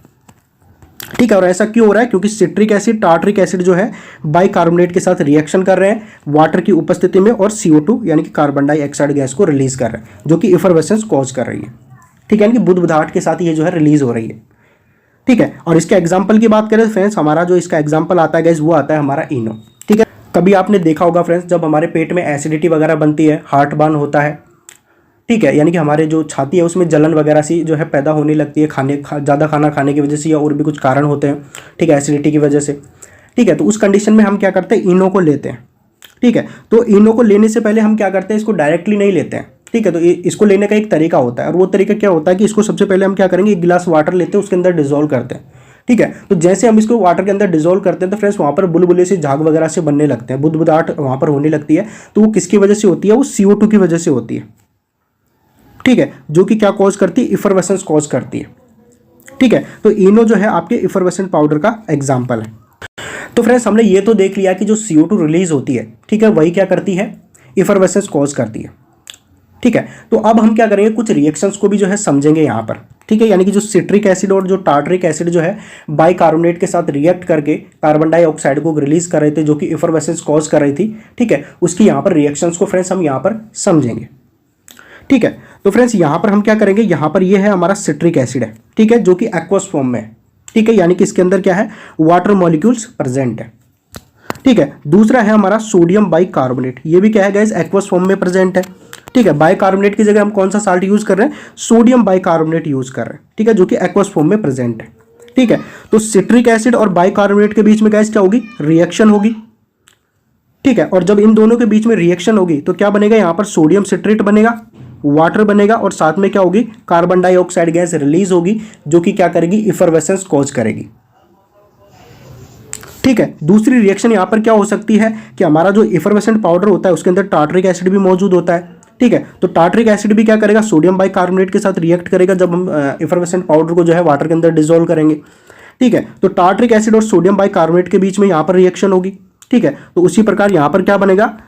ठीक है। और ऐसा क्यों हो रहा है? क्योंकि सिट्रिक एसिड, टार्टरिक एसिड जो है बाइकार्बोनेट के साथ रिएक्शन कर रहे हैं वाटर की उपस्थिति में और CO2 यानी कि कार्बन डाइऑक्साइड गैस को रिलीज कर रहे हैं, जो कि इफरवेसेंस कॉज कर रही है। ठीक है, यानी कि बुदबुदाहट के साथ ये जो है रिलीज हो रही है। ठीक है, और इसके एग्जाम्पल की बात करें तो फ्रेंड्स हमारा जो इसका एग्जाम्पल आता है गैस वो आता है हमारा इनो। ठीक है, कभी आपने देखा होगा फ्रेंड्स, जब हमारे पेट में एसिडिटी वगैरह बनती है, हार्ट बर्न होता है, ठीक है, यानी कि हमारे जो छाती है उसमें जलन वगैरह सी जो है पैदा होने लगती है ज़्यादा खाना खाने की वजह से या और भी कुछ कारण होते हैं, ठीक है, एसिडिटी की वजह से। ठीक है, तो उस कंडीशन में हम क्या करते हैं? इनो को लेते हैं। ठीक है, तो इनो को लेने से पहले हम क्या करते हैं? इसको डायरेक्टली नहीं लेते हैं। ठीक है, तो इसको लेने का एक तरीका होता है, और वो तरीका क्या होता है कि इसको सबसे पहले हम क्या करेंगे? एक गिलास वाटर लेते हैं, उसके अंदर डिजोल्व करते हैं। ठीक है, तो जैसे हम इसको वाटर के अंदर डिजोल्व करते हैं तो फ्रेंड्स वहाँ पर बुलबुले से झाग वगैरह से बनने लगते हैं, बुदबुदाहट वहाँ पर होने लगती है। तो वो किसकी वजह से होती है? वो CO2 की वजह से होती है। ठीक है, जो कि क्या कॉज करती है? इफरवेसेंस कॉज करती है। ठीक है, तो इनो जो है आपके इफरवेसेंट पाउडर का एग्जाम्पल है। तो फ्रेंड्स हमने ये तो देख लिया कि जो CO2 रिलीज होती है, ठीक है, वही क्या करती है? इफरवेसेंस कॉज करती है। ठीक है, तो अब हम क्या करेंगे? कुछ रिएक्शंस को भी जो है समझेंगे यहाँ पर। ठीक है, यानी कि जो सिट्रिक एसिड और जो टार्टरिक एसिड जो है बाइकार्बोनेट के साथ रिएक्ट करके कार्बन डाइऑक्साइड को रिलीज कर रहे थे, जो कि इफरवेसेंस कॉज कर रही थी। ठीक है, उसकी यहाँ पर रिएक्शंस को फ्रेंड्स हम यहाँ पर समझेंगे। ठीक है, तो फ्रेंड्स यहाँ पर हम क्या करेंगे? यहाँ पर ये है हमारा सिट्रिक एसिड है, ठीक है, जो कि एक्वस फॉर्म में है। ठीक है, यानी कि इसके अंदर क्या है? वाटर मॉलिक्यूल्स प्रेजेंट है। ठीक है, दूसरा है हमारा सोडियम बाइकार्बोनेट, ये भी क्या है गाइस? एक्वस फॉर्म में प्रेजेंट है। ठीक है, बाइकार्बोनेट की जगह हम कौन सा साल्ट यूज कर रहे हैं? सोडियम बाइकार्बोनेट यूज कर रहे हैं। ठीक है, जो कि एक्वस फॉर्म में प्रेजेंट है। ठीक है, तो सिट्रिक एसिड और बाइकार्बोनेट के बीच में गाइस क्या होगी? रिएक्शन होगी। ठीक है, और जब इन दोनों के बीच में रिएक्शन होगी तो क्या बनेगा? यहाँ पर सोडियम सिट्रेट बनेगा, वाटर बनेगा, और साथ में क्या होगी? कार्बन डाइऑक्साइड गैस रिलीज होगी, जो कि क्या करेगी? इफरवेसेंस कॉज करेगी। ठीक है, दूसरी रिएक्शन यहां पर क्या हो सकती है कि हमारा जो इफरवेसेंट पाउडर होता है उसके अंदर टार्टरिक एसिड भी मौजूद होता है। ठीक है, तो टार्टरिक एसिड भी क्या करेगा? सोडियम बाइकार्बोनेट के साथ रिएक्ट करेगा जब हम इफरवेसेंट पाउडर को जो है वाटर के अंदर डिसॉल्व करेंगे। ठीक है, तो टार्टरिक एसिड और सोडियम बाइकार्बोनेट के बीच में यहाँ पर रिएक्शन होगी। ठीक है, तो उसी प्रकार यहाँ पर क्या बनेगा?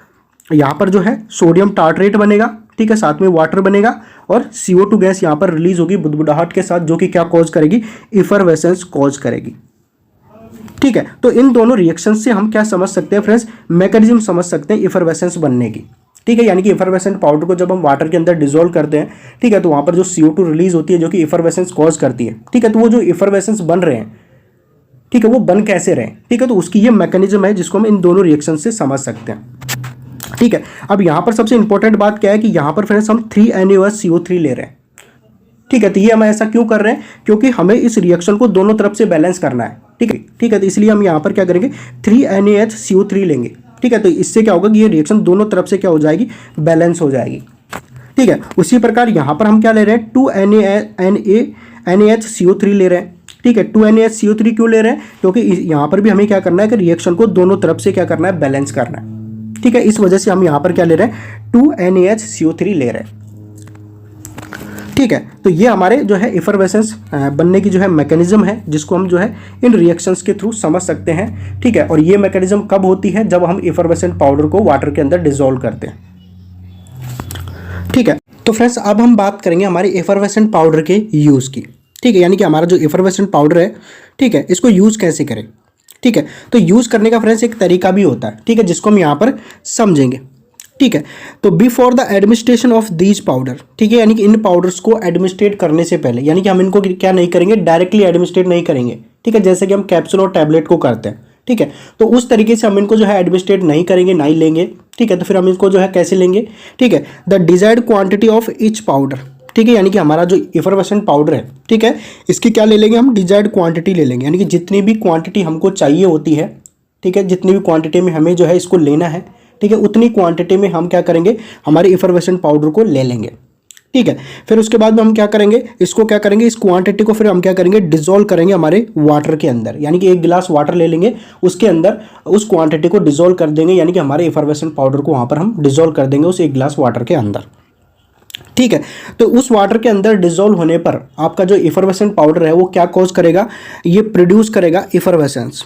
यहाँ पर जो है सोडियम टार्टरेट बनेगा, ठीक है, साथ में वाटर बनेगा, और CO2 गैस यहाँ पर रिलीज होगी बुदबुदाहट के साथ, जो कि क्या कॉज करेगी? इफरवेसेंस कॉज करेगी। ठीक है, तो इन दोनों रिएक्शन से हम क्या समझ सकते हैं फ्रेंड्स? मैकेनिज्म समझ सकते हैं इफरवेसेंस बनने की। ठीक है, यानी कि इफरवेसेंट पाउडर को जब हम वाटर के अंदर डिसॉल्व करते हैं, ठीक है, तो वहाँ पर जो CO2 रिलीज होती है जो कि इफरवेसेंस कॉज करती है। ठीक है, तो वो जो इफरवेसेंस बन रहे हैं, ठीक है, वो बन कैसे रहे? ठीक है, तो उसकी ये मैकेनिज्म है जिसको हम इन दोनों रिएक्शन से समझ सकते हैं। ठीक है, अब यहाँ पर सबसे इंपॉर्टेंट बात क्या है कि यहाँ पर फ्रेंड्स हम 3NaOH CO3 ले रहे हैं। ठीक है, तो ये हम ऐसा क्यों कर रहे हैं? क्योंकि हमें इस रिएक्शन को दोनों तरफ से बैलेंस करना है। ठीक है, ठीक है, तो इसलिए हम यहाँ पर क्या करेंगे? 3NaHCO3 लेंगे। ठीक है, तो इससे क्या होगा कि ये रिएक्शन दोनों तरफ से क्या हो जाएगी? बैलेंस हो जाएगी। ठीक है, उसी प्रकार यहाँ पर हम क्या ले रहे हैं? 2NaHCO3 ले रहे हैं। ठीक है, 2NaHCO3 क्यों ले रहे हैं? क्योंकि यहाँ पर भी हमें क्या करना है कि रिएक्शन को दोनों तरफ से क्या करना है? बैलेंस करना है। ठीक है, इस वजह से हम यहाँ पर क्या ले रहे हैं? 2NaHCO3 ले रहे हैं। ठीक है, तो ये हमारे जो है इफरवेसेंस बनने की जो है मैकेनिज्म है, जिसको हम जो है इन रिएक्शंस के थ्रू समझ सकते हैं। ठीक है, और ये मैकेनिज्म कब होती है? जब हम इफरवेसेंट पाउडर को वाटर के अंदर डिसॉल्व करते हैं। ठीक है, तो फ्रेंड्स अब हम बात करेंगे हमारे इफरवेसेंट पाउडर के यूज़ की। ठीक है, यानी कि हमारा जो इफरवेसेंट पाउडर है, ठीक है, इसको यूज़ कैसे करें? ठीक है, तो यूज़ करने का फ्रेंड्स एक तरीका भी होता है। ठीक है, जिसको हम यहाँ पर समझेंगे। ठीक है, तो before the administration of these powder, ठीक है, यानी कि इन पाउडर्स को एडमिनिस्ट्रेट करने से पहले, यानी कि हम इनको क्या नहीं करेंगे? डायरेक्टली एडमिनिस्ट्रेट नहीं करेंगे। ठीक है, जैसे कि हम कैप्सूल और टैबलेट को करते हैं। ठीक है, तो उस तरीके से हम इनको जो है एडमिनिस्ट्रेट नहीं करेंगे, नहीं लेंगे। ठीक है, तो फिर हम इनको जो है कैसे लेंगे? ठीक है, the desired quantity of each powder, ठीक है, यानी कि हमारा जो इफरवेसेंट पाउडर है, ठीक है, इसकी क्या ले लेंगे? हम डिजायर्ड क्वांटिटी ले लेंगे, यानी कि जितनी भी क्वांटिटी हमको चाहिए होती है, ठीक है, जितनी भी क्वांटिटी में हमें जो है इसको लेना है, ठीक है, उतनी क्वांटिटी में हम क्या करेंगे? हमारे इफरवेसेंट पाउडर को ले लेंगे। ठीक है, फिर उसके बाद में हम क्या करेंगे? इसको क्या करेंगे? इस क्वांटिटी को फिर हम क्या करेंगे? डिसॉल्व करेंगे हमारे वाटर के अंदर, यानी कि एक गिलास वाटर ले लेंगे, उसके अंदर उस क्वांटिटी को डिसॉल्व कर देंगे, यानी कि हमारे इफरवेसेंट पाउडर को वहाँ पर हम डिसॉल्व कर देंगे उस एक गिलास वाटर के अंदर। ठीक है, तो उस वाटर के अंदर डिसॉल्व होने पर आपका जो इफरवेसेंट पाउडर है वो क्या कॉज करेगा? ये प्रोड्यूस करेगा इफरवेसेंस।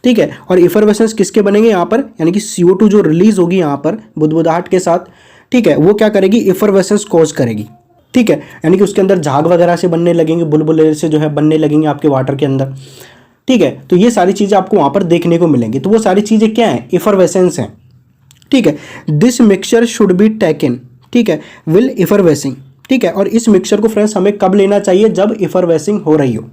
ठीक है, और इफरवेसेंस किसके बनेंगे यहाँ पर? यानी कि CO2 जो रिलीज होगी यहाँ पर बुदबुदाहट के साथ, ठीक है, वो क्या करेगी? इफरवेसेंस कॉज करेगी। ठीक है, यानी कि उसके अंदर झाग वगैरह से बनने लगेंगे, बुलबुले से जो है बनने लगेंगे आपके वाटर के अंदर। ठीक है। तो ये सारी चीज़ें आपको वहाँ पर देखने को मिलेंगी। तो वो सारी चीज़ें क्या हैं, इफरवेसेंस हैं, ठीक है। This mixture should be taken, ठीक है, विल इफरवेसिंग, ठीक है। और इस मिक्सचर को फ्रेंड्स हमें कब लेना चाहिए, जब इफरवेसिंग हो रही हो,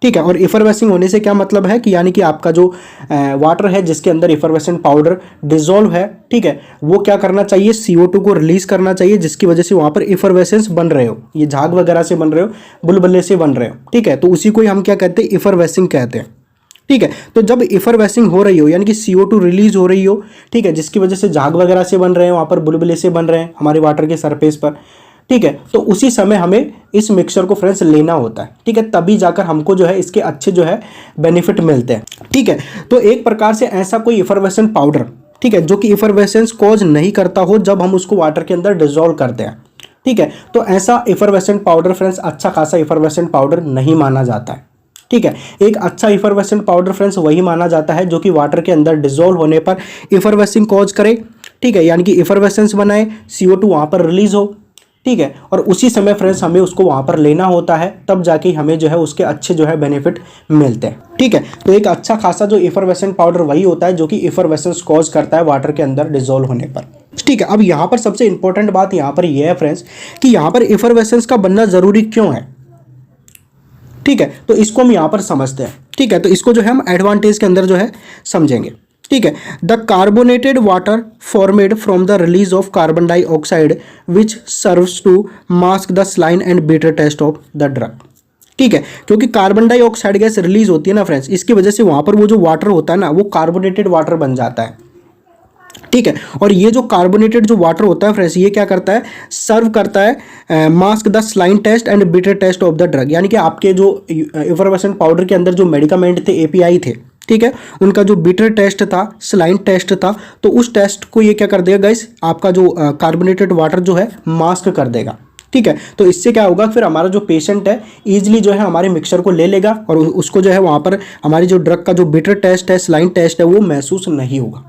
ठीक है। और इफरवेसिंग होने से क्या मतलब है कि यानी कि आपका जो वाटर है जिसके अंदर इफरवेसेंट पाउडर डिजोल्व है, ठीक है, वो क्या करना चाहिए, CO2 को रिलीज करना चाहिए, जिसकी वजह से वहां पर इफरवेसेंस बन रहे हो, ये झाग वगैरह से बन रहे हो, बुलबुले से बन रहे हो, ठीक है। तो उसी को ही हम क्या कहते हैं, इफरवेसिंग कहते हैं, ठीक है। तो जब इफरवेसिंग हो रही हो यानी कि CO2 रिलीज हो रही हो, ठीक है, जिसकी वजह से झाग वगैरह से बन रहे हैं, वहां पर बुलबुले से बन रहे हैं हमारे वाटर के सरफेस पर, ठीक है। तो उसी समय हमें इस मिक्सचर को फ्रेंड्स लेना होता है, ठीक है, तभी जाकर हमको जो है इसके अच्छे जो है बेनिफिट मिलते हैं, ठीक है। तो एक प्रकार से ऐसा कोई इफरवेसेंट पाउडर, ठीक है, जो कि इफरवेसेंस कॉज नहीं करता हो जब हम उसको वाटर के अंदर डिजोल्व करते हैं, ठीक है। तो ऐसा इफरवेसेंट पाउडर फ्रेंड्स अच्छा खासा इफरवेसेंट पाउडर नहीं माना जाता है, ठीक है। एक अच्छा इफरवेसेंट पाउडर फ्रेंड्स वही माना जाता है जो कि वाटर के अंदर डिजोल्व होने पर इफरवेसिंग कॉज करे, ठीक है, यानी कि इफरवेसेंस बनाए, CO2 वहां पर रिलीज हो, ठीक है। और उसी समय फ्रेंड्स हमें उसको वहां पर लेना होता है, तब जाके हमें जो है उसके अच्छे जो है बेनिफिट मिलते हैं, ठीक है। तो एक अच्छा खासा जो इफरवेसेंट पाउडर वही होता है जो कि इफरवेसेंस कॉज करता है वाटर के अंदर डिजोल्व होने पर, ठीक है। अब यहाँ पर सबसे इंपॉर्टेंट बात यहाँ पर यह है फ्रेंड्स कि यहाँ पर इफरवेसेंस का बनना जरूरी क्यों है, ठीक है। तो इसको हम यहाँ पर समझते हैं, ठीक है। तो इसको जो है हम एडवांटेज के अंदर जो है समझेंगे, ठीक है। The carbonated water formed from the release of carbon dioxide which serves to mask the saline and bitter taste of the drug, ठीक है। क्योंकि कार्बन डाइऑक्साइड गैस रिलीज होती है ना फ्रेंड्स, इसकी वजह से वहां पर वो जो वाटर होता है ना वो कार्बोनेटेड वाटर बन जाता है, ठीक है। और ये जो कार्बोनेटेड जो वाटर होता है फ्रेंड्स ये क्या करता है, सर्व करता है mask the saline taste and bitter taste of the drug, यानी कि आपके जो इफरवेसेंट पाउडर के अंदर जो मेडिकामेंट थे, API थे, ठीक है, उनका जो बिटर टेस्ट था, स्लाइन टेस्ट था, तो उस टेस्ट को ये क्या कर देगा गाइस, आपका जो कार्बोनेटेड वाटर जो है मास्क कर देगा, ठीक है। तो इससे क्या होगा, फिर हमारा जो पेशेंट है इजीली जो है हमारे मिक्सचर को ले लेगा और उसको जो है वहां पर हमारी जो ड्रग का जो बिटर टेस्ट है, स्लाइन टेस्ट है, वो महसूस नहीं होगा,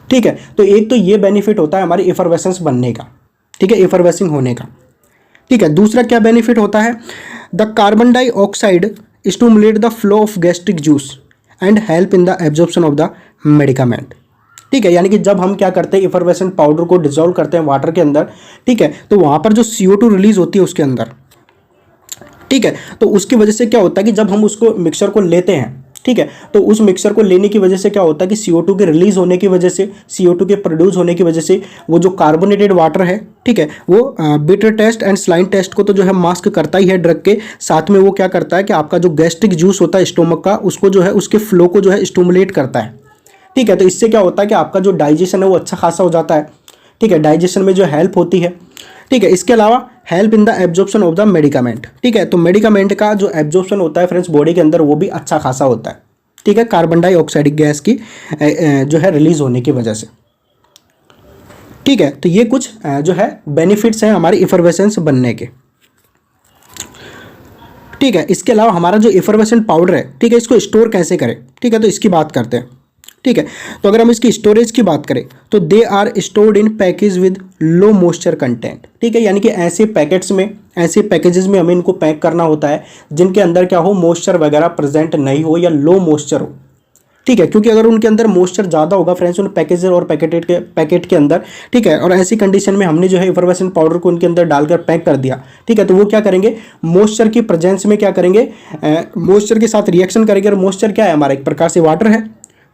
ठीक है। तो एक तो ये बेनिफिट होता है हमारी इफरवेसेंस बनने का, ठीक है, इफरवेसिंग होने का, ठीक है। दूसरा क्या बेनिफिट होता है, the carbon dioxide stimulate the flow of gastric juice and help in the absorption of the medicament, ठीक है। यानी कि जब हम क्या करते हैं, इफरवेसेंट पाउडर को डिजोल्व करते हैं वाटर के अंदर, ठीक है, तो वहां पर जो CO2 रिलीज होती है उसके अंदर, ठीक है, तो उसकी वजह से क्या होता है कि जब हम उसको मिक्सचर को लेते हैं, ठीक है, तो उस मिक्सचर को लेने की वजह से क्या होता है कि CO2 के रिलीज होने की वजह से, CO2 के प्रोड्यूस होने की वजह से वो जो कार्बोनेटेड वाटर है, ठीक है, वो bitter taste and saline taste को तो जो है मास्क करता ही है ड्रग के साथ में, वो क्या करता है कि आपका जो गैस्ट्रिक जूस होता है स्टोमक का, उसको जो है उसके फ्लो को जो है स्टिमुलेट करता है, ठीक है। तो इससे क्या होता है कि आपका जो डाइजेशन है वो अच्छा खासा हो जाता है, ठीक है, डाइजेशन में जो हेल्प होती है, ठीक है। इसके अलावा help in the absorption of the medicament, ठीक है। तो मेडिकामेंट का जो एब्जॉर्प्शन होता है फ्रेंड्स बॉडी के अंदर वो भी अच्छा खासा होता है, ठीक है, कार्बन डाइऑक्साइड गैस की जो है रिलीज होने की वजह से, ठीक है। तो ये कुछ जो है बेनिफिट्स हैं हमारी इफरवेसेंस बनने के, ठीक है। इसके अलावा हमारा जो इफरवेसेंट पाउडर है, ठीक है, इसको स्टोर कैसे करें, ठीक है, तो इसकी बात करते हैं, ठीक है। तो अगर हम इसकी स्टोरेज की बात करें तो they are stored in package with low moisture content, ठीक है, यानी कि ऐसे पैकेट्स में, ऐसे पैकेजेस में हमें इनको पैक करना होता है जिनके अंदर क्या हो, मॉइस्चर वगैरह प्रेजेंट नहीं हो या लो मॉइस्चर हो, ठीक है। क्योंकि अगर उनके अंदर मॉइस्चर ज़्यादा होगा फ्रेंड्स उन पैकेज और पैकेट के अंदर, ठीक है, और ऐसी कंडीशन में हमने जो है इफरवेसेंट पाउडर को उनके अंदर डालकर पैक कर दिया, ठीक है, तो वो क्या करेंगे, मॉइस्चर की प्रेजेंस में क्या करेंगे, मॉइस्चर के साथ रिएक्शन करेंगे। और मॉइस्चर क्या है, हमारा एक प्रकार से वाटर है,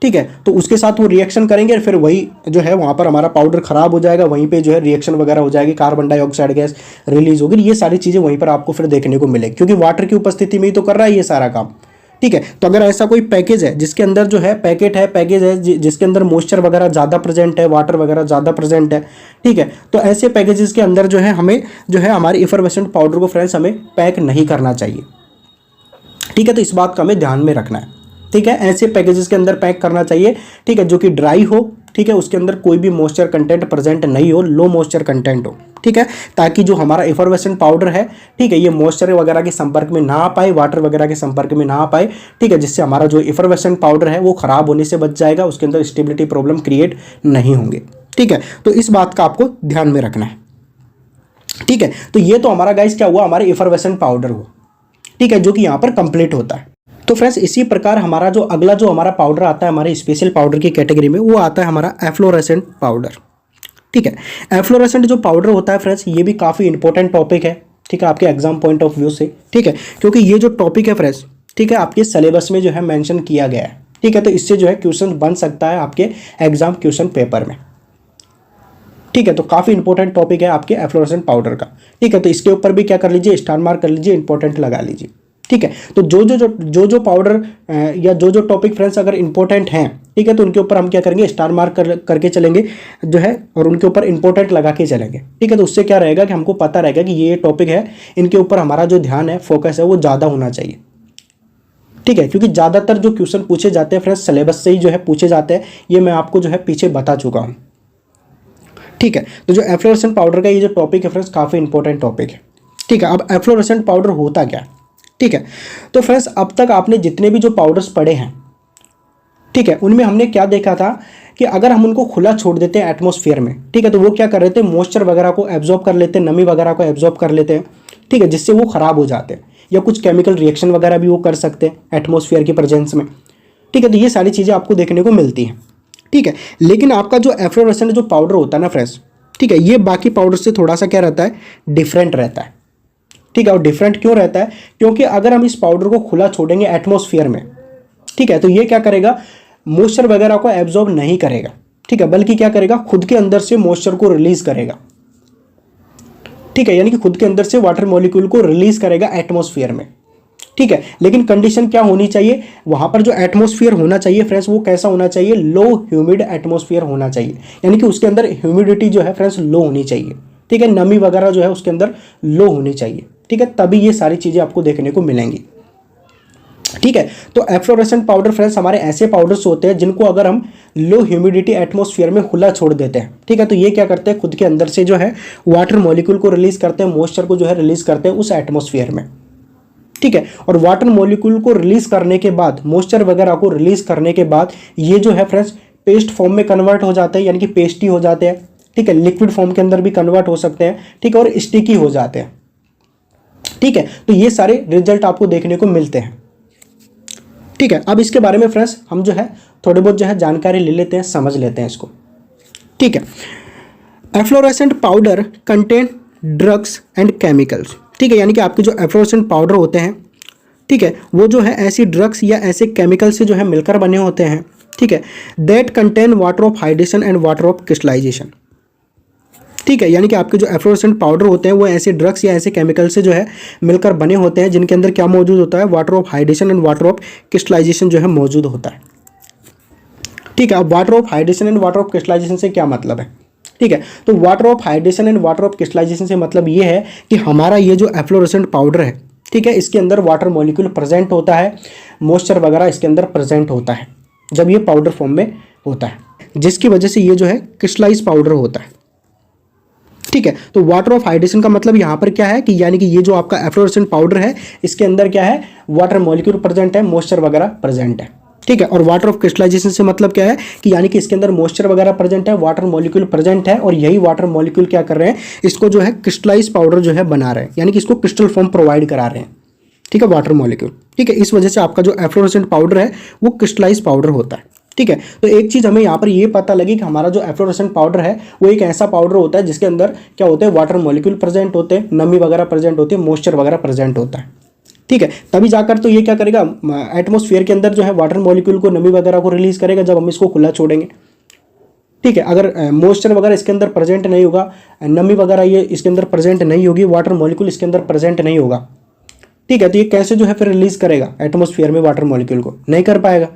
ठीक है, तो उसके साथ वो रिएक्शन करेंगे और फिर वही जो है वहाँ पर हमारा पाउडर खराब हो जाएगा, वहीं पे जो है रिएक्शन वगैरह हो जाएगी, कार्बन डाइऑक्साइड गैस रिलीज होगी, ये सारी चीज़ें वहीं पर आपको फिर देखने को मिलेगी, क्योंकि वाटर की उपस्थिति में ही तो कर रहा है ये सारा काम, ठीक है। तो अगर ऐसा कोई पैकेज है जिसके अंदर जो है पैकेज है जिसके अंदर मॉइस्चर वगैरह ज़्यादा प्रेजेंट है, वाटर वगैरह ज़्यादा प्रेजेंट है, ठीक है, तो ऐसे पैकेजेस के अंदर जो है हमें जो है हमारे इफरवेसेंट पाउडर को फ्रेंड्स हमें पैक नहीं करना चाहिए, ठीक है। तो इस बात का हमें ध्यान में रखना है, ठीक है, ऐसे पैकेजेस के अंदर पैक करना चाहिए, ठीक है, जो कि ड्राई हो, ठीक है, उसके अंदर कोई भी मॉइस्चर कंटेंट प्रेजेंट नहीं हो, लो मॉइस्चर कंटेंट हो, ठीक है, ताकि जो हमारा इफरवेसेंट पाउडर है, ठीक है, ये मॉइस्चर वगैरह के संपर्क में ना आ पाए, वाटर वगैरह के संपर्क में ना आ पाए, ठीक है, जिससे हमारा जो इफरवेसेंट पाउडर है वो खराब होने से बच जाएगा, उसके अंदर स्टेबिलिटी प्रॉब्लम क्रिएट नहीं होंगे, ठीक है। तो इस बात का आपको ध्यान में रखना है, ठीक है। तो ये तो हमारा गाइस क्या हुआ, हमारे इफरवेसेंट पाउडर हुआ, ठीक है, जो कि यहाँ पर कंप्लीट होता है। तो फ्रेंड्स इसी प्रकार हमारा जो अगला जो हमारा पाउडर आता है हमारे स्पेशल पाउडर की कैटेगरी में, वो आता है हमारा एफ्लोरेसेंट पाउडर। ठीक है, एफ्लोरेसेंट जो पाउडर होता है फ्रेंड्स, ये भी काफ़ी इंपॉर्टेंट टॉपिक है। ठीक है, आपके एग्जाम पॉइंट ऑफ व्यू से। ठीक है, क्योंकि ये जो टॉपिक है फ्रेंड्स, ठीक है, आपके सिलेबस में जो है मेंशन किया गया है। ठीक है, तो इससे जो है क्वेश्चन बन सकता है आपके एग्जाम क्वेश्चन पेपर में। ठीक है, तो काफ़ी इंपॉर्टेंट टॉपिक है आपके एफ्लोरेसेंट पाउडर का। ठीक है, तो इसके ऊपर भी क्या कर लीजिए, स्टार मार्क कर लीजिए, इंपॉर्टेंट लगा लीजिए। ठीक है, तो जो पाउडर या जो टॉपिक फ्रेंड्स अगर इंपॉर्टेंट हैं, ठीक है, तो उनके ऊपर हम क्या करेंगे, स्टार मार्क करके चलेंगे जो है, और उनके ऊपर इंपॉर्टेंट लगा के चलेंगे। ठीक है, तो उससे क्या रहेगा कि हमको पता रहेगा कि ये टॉपिक है, इनके ऊपर हमारा जो ध्यान है, फोकस है, वो ज़्यादा होना चाहिए। ठीक है, क्योंकि ज़्यादातर जो क्वेश्चन पूछे जाते हैं फ्रेंड्स सिलेबस से ही जो है पूछे जाते हैं, ये मैं आपको जो है पीछे बता चुका हूँ। ठीक है, तो जो एफ्लोरेसेंट पाउडर का ये जो टॉपिक है फ्रेंड्स, काफ़ी इंपॉर्टेंट टॉपिक है। ठीक है, अब एफ्लोरेसेंट पाउडर होता क्या? ठीक है, तो फ्रेंड्स अब तक आपने जितने भी जो पाउडर्स पढ़े हैं, ठीक है, उनमें हमने क्या देखा था कि अगर हम उनको खुला छोड़ देते हैं एटमॉस्फेयर में, ठीक है, तो वो क्या कर रहे थे, मॉइस्चर वगैरह को एब्जॉर्ब कर लेते हैं, नमी वगैरह को एब्जॉर्ब कर लेते हैं। ठीक है, जिससे वो खराब हो जाते हैं, या कुछ केमिकल रिएक्शन वगैरह भी वो कर सकते हैं एटमॉस्फेयर की प्रेजेंस में। ठीक है, तो ये सारी चीज़ें आपको देखने को मिलती हैं। ठीक है, लेकिन आपका जो एफ्लोरेसेंट जो पाउडर होता है ना फ्रेंड्स, ठीक है, ये बाकी पाउडर से थोड़ा सा क्या रहता है, डिफरेंट रहता है। ठीक है, और डिफरेंट क्यों रहता है, क्योंकि अगर हम इस पाउडर को खुला छोड़ेंगे एटमॉस्फेयर में, ठीक है, तो ये क्या करेगा, मॉइस्चर वगैरह को एब्जॉर्ब नहीं करेगा। ठीक है, बल्कि क्या करेगा, खुद के अंदर से मॉइस्चर को रिलीज करेगा। ठीक है, यानी कि खुद के अंदर से वाटर मॉलिक्यूल को रिलीज करेगा एटमॉस्फेयर में। ठीक है, लेकिन कंडीशन क्या होनी चाहिए, वहां पर जो एटमॉस्फेयर होना चाहिए फ्रेंड्स, वो कैसा होना चाहिए, लो ह्यूमिड एटमॉस्फेयर होना चाहिए। यानी कि उसके अंदर ह्यूमिडिटी जो है फ्रेंड्स लो होनी चाहिए। ठीक है, नमी वगैरह जो है उसके अंदर लो होनी चाहिए। ठीक है, तभी ये सारी चीजें आपको देखने को मिलेंगी। ठीक है, तो एफ्लोरेसेंट पाउडर फ्रेंड्स हमारे ऐसे पाउडर्स होते हैं जिनको अगर हम लो ह्यूमिडिटी एटमॉस्फेयर में खुला छोड़ देते हैं, ठीक है, तो ये क्या करते हैं, खुद के अंदर से जो है वाटर मॉलिक्यूल को रिलीज करते हैं, मॉइस्चर को जो है रिलीज करते हैं उस एटमॉस्फेयर में। ठीक है, और वाटर मॉलिक्यूल को रिलीज करने के बाद, मॉइस्चर वगैरह को रिलीज करने के बाद, ये जो है फ्रेंड्स पेस्ट फॉर्म में कन्वर्ट हो जाते हैं, यानी कि पेस्टी हो जाते हैं। ठीक है, लिक्विड फॉर्म के अंदर भी कन्वर्ट हो सकते हैं। ठीक है, और स्टिकी हो जाते हैं। ठीक है, तो ये सारे रिजल्ट आपको देखने को मिलते हैं। ठीक है, अब इसके बारे में फ्रेंड्स हम जो है थोड़े बहुत जो है जानकारी ले लेते हैं, समझ लेते हैं इसको। ठीक है, efflorescent powder contain drugs and chemicals. ठीक है, यानी कि आपके जो एफ्लोरेसेंट पाउडर होते हैं, ठीक है, वो जो है ऐसी ड्रग्स या ऐसे केमिकल से जो है मिलकर बने होते हैं। ठीक है, that contain water of hydration and water of crystallization. ठीक है, यानी कि आपके जो एफ्लोरेसेंट पाउडर होते हैं वो ऐसे ड्रग्स या ऐसे केमिकल से जो है मिलकर बने होते हैं, जिनके अंदर क्या मौजूद होता है, water of hydration and water of crystallization जो है मौजूद होता है। ठीक है, अब water of hydration and water of crystallization से क्या मतलब है? ठीक है, तो water of hydration and water of crystallization से मतलब ये है कि हमारा ये जो एफ्लोरेसेंट पाउडर है, ठीक है, इसके अंदर वाटर मॉलिक्यूल प्रेजेंट होता है, मॉइस्चर वगैरह इसके अंदर प्रेजेंट होता है जब ये पाउडर फॉर्म में होता है, जिसकी वजह से ये जो है क्रिस्टलाइज पाउडर होता है। ठीक है, तो वाटर ऑफ हाइड्रेशन का मतलब यहाँ पर क्या है कि यानी कि ये जो आपका एफ्लोरेसेंट पाउडर है, इसके अंदर क्या है, वाटर मॉलिक्यूल प्रेजेंट है, मॉइस्चर वगैरह प्रेजेंट है। ठीक है, और वाटर ऑफ क्रिस्टलाइजेशन से मतलब क्या है कि यानी कि इसके अंदर मॉइस्चर वगैरह प्रेजेंट है, वाटर मॉलिक्यूल प्रेजेंट है, और यही वाटर मॉलिक्यूल क्या कर रहे हैं, इसको जो है क्रिस्टलाइज पाउडर जो है बना रहे हैं, यानी कि इसको क्रिस्टल फॉर्म प्रोवाइड करा रहे हैं। ठीक है, वाटर मॉलिक्यूल। ठीक है, इस वजह से आपका जो एफ्लोरेसेंट पाउडर है वो क्रिस्टलाइज पाउडर होता है। ठीक है, तो एक चीज़ हमें यहाँ पर ये पता लगी कि हमारा जो एफ्लोरेसेंट पाउडर है वो एक ऐसा पाउडर होता है जिसके अंदर क्या होते हैं, वाटर मॉलिक्यूल प्रेजेंट होते हैं, नमी वगैरह प्रेजेंट होती है, मॉइस्चर वगैरह प्रेजेंट होता है। ठीक है, तभी जाकर तो ये क्या करेगा, एटमॉस्फेयर के अंदर जो है वाटर मॉलिक्यूल को, नमी वगैरह को रिलीज करेगा जब हम इसको खुला छोड़ेंगे। ठीक है, अगर मॉइस्चर वगैरह इसके अंदर प्रेजेंट नहीं होगा, नमी वगैरह ये इसके अंदर प्रेजेंट नहीं होगी, वाटर मॉलिक्यूल इसके अंदर प्रेजेंट नहीं होगा, ठीक है, तो ये कैसे जो है फिर रिलीज करेगा एटमॉस्फेयर में वाटर मॉलिक्यूल को, नहीं कर पाएगा।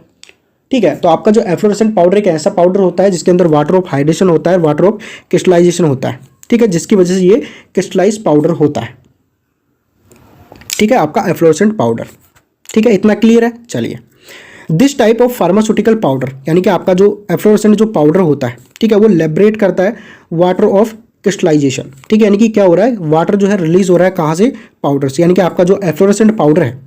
ठीक है, तो आपका जो एफ्लोरेसेंट पाउडर एक ऐसा पाउडर होता है जिसके अंदर वाटर ऑफ हाइड्रेशन होता है, वाटर ऑफ क्रिस्टलाइजेशन होता है। ठीक है, जिसकी वजह से ये क्रिस्टलाइज पाउडर होता है। ठीक है, आपका एफ्लोरेसेंट पाउडर। ठीक है, इतना क्लियर है। चलिए, this type of pharmaceutical powder, यानी कि आपका जो एफ्लोरेसेंट जो पाउडर होता है, ठीक है, वो लिबरेट करता है वाटर ऑफ क्रिस्टलाइजेशन। ठीक है, यानी कि क्या हो रहा है, वाटर जो है रिलीज हो रहा है कहाँ से, पाउडर से, यानी कि आपका जो एफ्लोरेसेंट पाउडर है,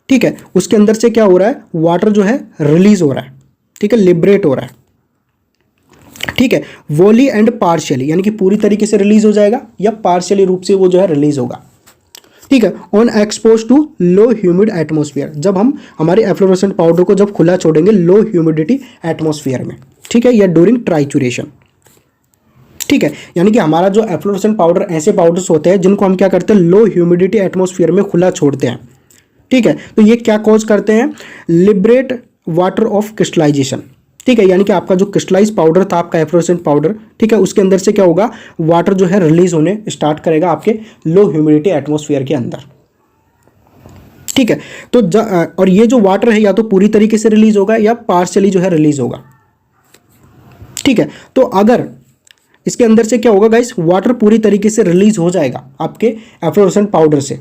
ठीक है, उसके अंदर से क्या हो रहा है, वाटर जो है रिलीज हो रहा है। ठीक है, लिबरेट हो रहा है। ठीक है, वोली एंड पार्शियली, यानी कि पूरी तरीके से रिलीज हो जाएगा या पार्शियली रूप से वो जो है रिलीज होगा। ठीक है, on expose to low humid atmosphere, जब हम हमारे एफ्लोरेसेंट पाउडर को जब खुला छोड़ेंगे लो ह्यूमिडिटी एटमॉस्फेयर में, ठीक है, या ड्यूरिंग ट्राइचुरेशन। ठीक है, यानी कि हमारा जो एफ्लोरेसेंट पाउडर ऐसे पाउडर्स होते हैं जिनको हम क्या करते हैं, लो ह्यूमिडिटी एटमॉस्फेयर में खुला छोड़ते हैं। ठीक है, तो ये क्या कॉज करते हैं, लिबरेट वाटर ऑफ क्रिस्टलाइजेशन। ठीक है, यानी कि आपका जो क्रिस्टलाइज पाउडर था आपका एफ्लोरेसेंट पाउडर, ठीक है, उसके अंदर से क्या होगा, वाटर जो है रिलीज होने स्टार्ट करेगा आपके लो ह्यूमिडिटी एटमॉस्फेयर के अंदर। ठीक है, तो और ये जो वाटर है या तो पूरी तरीके से रिलीज होगा या पार्शियली जो है रिलीज होगा। ठीक है, तो अगर इसके अंदर से क्या होगा गाइस, वाटर पूरी तरीके से रिलीज हो जाएगा आपके एफ्लोरेसेंट पाउडर से।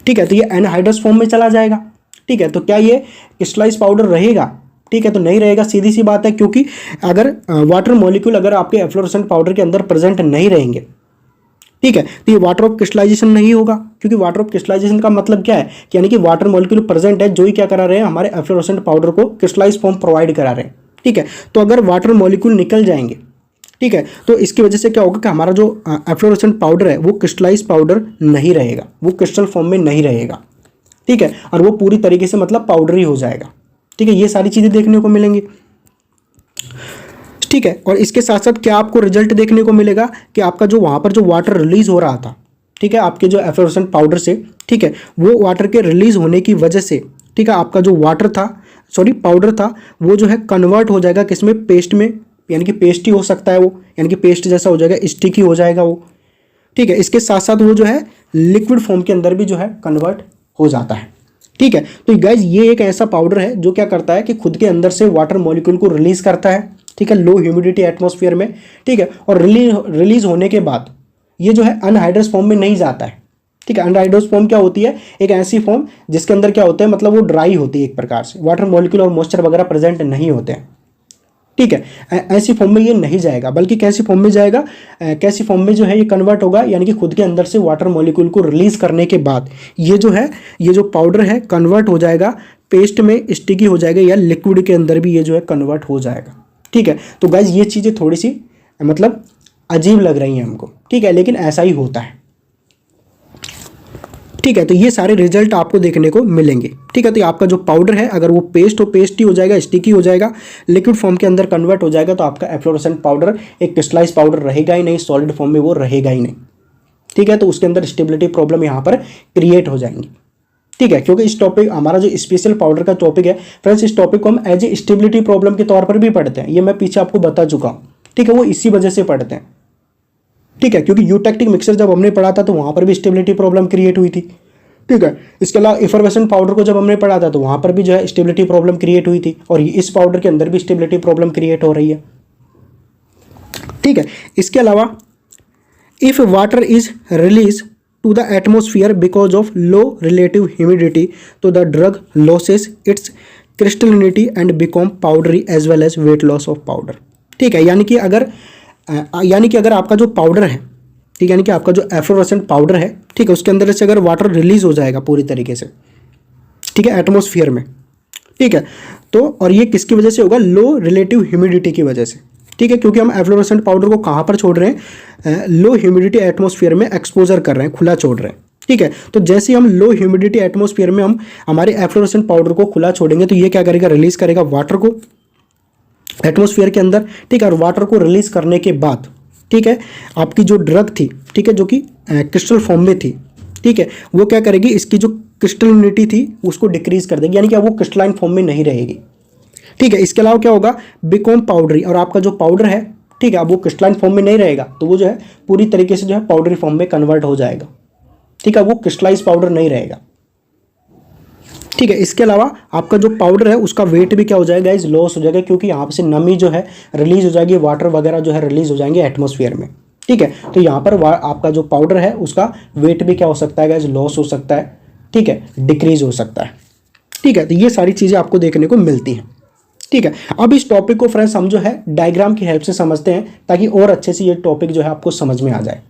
ठीक है, तो ये एनहाइड्रस फॉर्म में चला जाएगा। ठीक है, तो क्या ये क्रिस्टलाइज पाउडर रहेगा, ठीक है, तो नहीं रहेगा, सीधी सी बात है, क्योंकि अगर वाटर मॉलिक्यूल अगर आपके एफ्लोरेसेंट पाउडर के अंदर प्रेजेंट नहीं रहेंगे, ठीक है, तो ये वाटर ऑफ क्रिस्टलाइजेशन नहीं होगा, क्योंकि वाटर ऑफ क्रिस्टलाइजेशन का मतलब क्या है, कि यानी कि वाटर मॉलिक्यूल प्रेजेंट है जो ही क्या करा रहे हैं, हमारे एफ्लोरेसेंट पाउडर को क्रिस्टलाइज फॉर्म प्रोवाइड करा रहे हैं। ठीक है, तो अगर वाटर मॉलिक्यूल निकल जाएंगे, ठीक है, तो इसकी वजह से क्या होगा कि हमारा जो एफ्लोरेसेंट पाउडर है वो क्रिस्टलाइज पाउडर नहीं रहेगा, वो क्रिस्टल फॉर्म में नहीं रहेगा। ठीक है, और वो पूरी तरीके से मतलब पाउडर ही हो जाएगा। ठीक है, ये सारी चीज़ें देखने को मिलेंगी। ठीक है, और इसके साथ साथ क्या आपको रिजल्ट देखने को मिलेगा कि आपका जो वहाँ पर जो वाटर रिलीज हो रहा था, ठीक है, आपके जो एफ्लोरेसेंट पाउडर से, ठीक है, वो वाटर के रिलीज होने की वजह से, ठीक है, आपका जो वाटर था, सॉरी पाउडर था, वो जो है कन्वर्ट हो जाएगा किसमें, पेस्ट में, यानी कि पेस्ट ही हो सकता है वो, यानी कि पेस्ट जैसा हो जाएगा, स्टिकी हो जाएगा वो। ठीक है, इसके साथ साथ वो जो है लिक्विड फॉर्म के अंदर भी जो है कन्वर्ट हो जाता है। ठीक है, तो गाइज ये एक ऐसा पाउडर है जो क्या करता है कि खुद के अंदर से वाटर मॉलिक्यूल को रिलीज करता है, ठीक है, लो ह्यूमिडिटी एटमॉस्फेयर में। ठीक है, और रिलीज होने के बाद ये जो है अनहाइड्रस फॉर्म में नहीं जाता है। ठीक है, अनहाइड्रस फॉर्म क्या होती है, एक ऐसी फॉर्म जिसके अंदर क्या होता है, मतलब वो ड्राई होती है एक प्रकार से, वाटर मॉलिक्यूल और मॉइस्चर वगैरह प्रेजेंट नहीं होते हैं। ठीक है, ऐसी फॉर्म में ये नहीं जाएगा, बल्कि कैसी फॉर्म में जाएगा, कैसी फॉर्म में जो है ये कन्वर्ट होगा, यानी कि खुद के अंदर से वाटर मॉलिक्यूल को रिलीज करने के बाद ये जो है, ये जो पाउडर है कन्वर्ट हो जाएगा पेस्ट में, स्टिकी हो जाएगा, या लिक्विड के अंदर भी ये जो है कन्वर्ट हो जाएगा। ठीक है, तो गाइज ये चीज़ें थोड़ी सी मतलब अजीब लग रही हैं हमको, ठीक है, लेकिन ऐसा ही होता है। ठीक है, तो ये सारे रिजल्ट आपको देखने को मिलेंगे। ठीक है, तो आपका जो पाउडर है अगर वो पेस्ट हो, पेस्ट ही हो जाएगा, स्टिकी हो जाएगा, लिक्विड फॉर्म के अंदर कन्वर्ट हो जाएगा, तो आपका एफ्लोरेसेंट पाउडर एक क्रिस्टलाइज पाउडर रहेगा ही नहीं, सॉलिड फॉर्म में वो रहेगा ही नहीं। ठीक है, तो उसके अंदर स्टेबिलिटी प्रॉब्लम यहाँ पर क्रिएट हो जाएंगी। ठीक है, क्योंकि इस टॉपिक हमारा जो स्पेशल पाउडर का टॉपिक है फ्रेंड्स, इस टॉपिक को हम एज ए स्टेबिलिटी प्रॉब्लम के तौर पर भी पढ़ते हैं, ये मैं पीछे आपको बता चुका हूँ। ठीक है, वो इसी वजह से पढ़ते हैं। ठीक है, क्योंकि यूटेक्टिक मिक्सर जब हमने पढ़ा था तो वहाँ पर भी स्टेबिलिटी प्रॉब्लम क्रिएट हुई थी। ठीक है, इसके अलावा इफरवेसेंट पाउडर को जब हमने पढ़ा था तो वहाँ पर भी जो है स्टेबिलिटी प्रॉब्लम क्रिएट हुई थी, और इस पाउडर के अंदर भी स्टेबिलिटी प्रॉब्लम क्रिएट हो रही है। ठीक है, इसके अलावा if water is release to the atmosphere because of low relative humidity, तो the drug loses its crystallinity and become powdery as well as weight loss of powder। ठीक है, यानी कि अगर आपका जो पाउडर है, ठीक है, यानी कि आपका जो एफ्लोरेसेंट पाउडर है, ठीक है, उसके अंदर से अगर वाटर रिलीज हो जाएगा पूरी तरीके से, ठीक है, एटमॉस्फेयर में, ठीक है, तो और ये किसकी वजह से होगा, लो रिलेटिव ह्यूमिडिटी की वजह से। ठीक है, क्योंकि हम एफ्लोरेसेंट पाउडर को कहाँ पर छोड़ रहे हैं, लो ह्यूमिडिटी एटमॉस्फेयर में एक्सपोजर कर रहे हैं, खुला छोड़ रहे हैं। ठीक है, तो जैसे ही हम लो ह्यूमिडिटी एटमॉस्फेयर में हम हमारे एफ्लोरेसेंट पाउडर को खुला छोड़ेंगे तो ये क्या करेगा, रिलीज करेगा वाटर को एटमॉस्फेयर के अंदर। ठीक है, और वाटर को रिलीज करने के बाद, ठीक है, आपकी जो ड्रग थी, ठीक है, जो कि क्रिस्टल फॉर्म में थी, ठीक है, वो क्या करेगी, इसकी जो क्रिस्टलिनिटी थी उसको डिक्रीज कर देगी, यानी कि अब वो क्रिस्टलाइन फॉर्म में नहीं रहेगी। ठीक है, इसके अलावा क्या होगा, बिकॉम पाउडरी, और आपका जो पाउडर है, ठीक है, अब वो क्रिस्टलाइन फॉर्म में नहीं रहेगा, तो वो जो है पूरी तरीके से जो है पाउडरी फॉर्म में कन्वर्ट हो जाएगा। ठीक है, वो क्रिस्टलाइज पाउडर नहीं रहेगा। ठीक है, इसके अलावा आपका जो पाउडर है उसका वेट भी क्या हो जाएगा, इज लॉस हो जाएगा, क्योंकि यहाँ से नमी जो है रिलीज हो जाएगी, वाटर वगैरह जो है रिलीज हो जाएंगे एटमॉस्फेयर में। ठीक है, तो यहाँ पर आपका जो पाउडर है उसका वेट भी क्या हो सकता है, गाइस लॉस हो सकता है। ठीक है, डिक्रीज हो सकता है। ठीक है, तो ये सारी चीज़ें आपको देखने को मिलती हैं। ठीक है, अब इस टॉपिक को फ्रेंड्स हम जो है डायग्राम की हेल्प से समझते हैं, ताकि और अच्छे से ये टॉपिक जो है आपको समझ में आ जाए।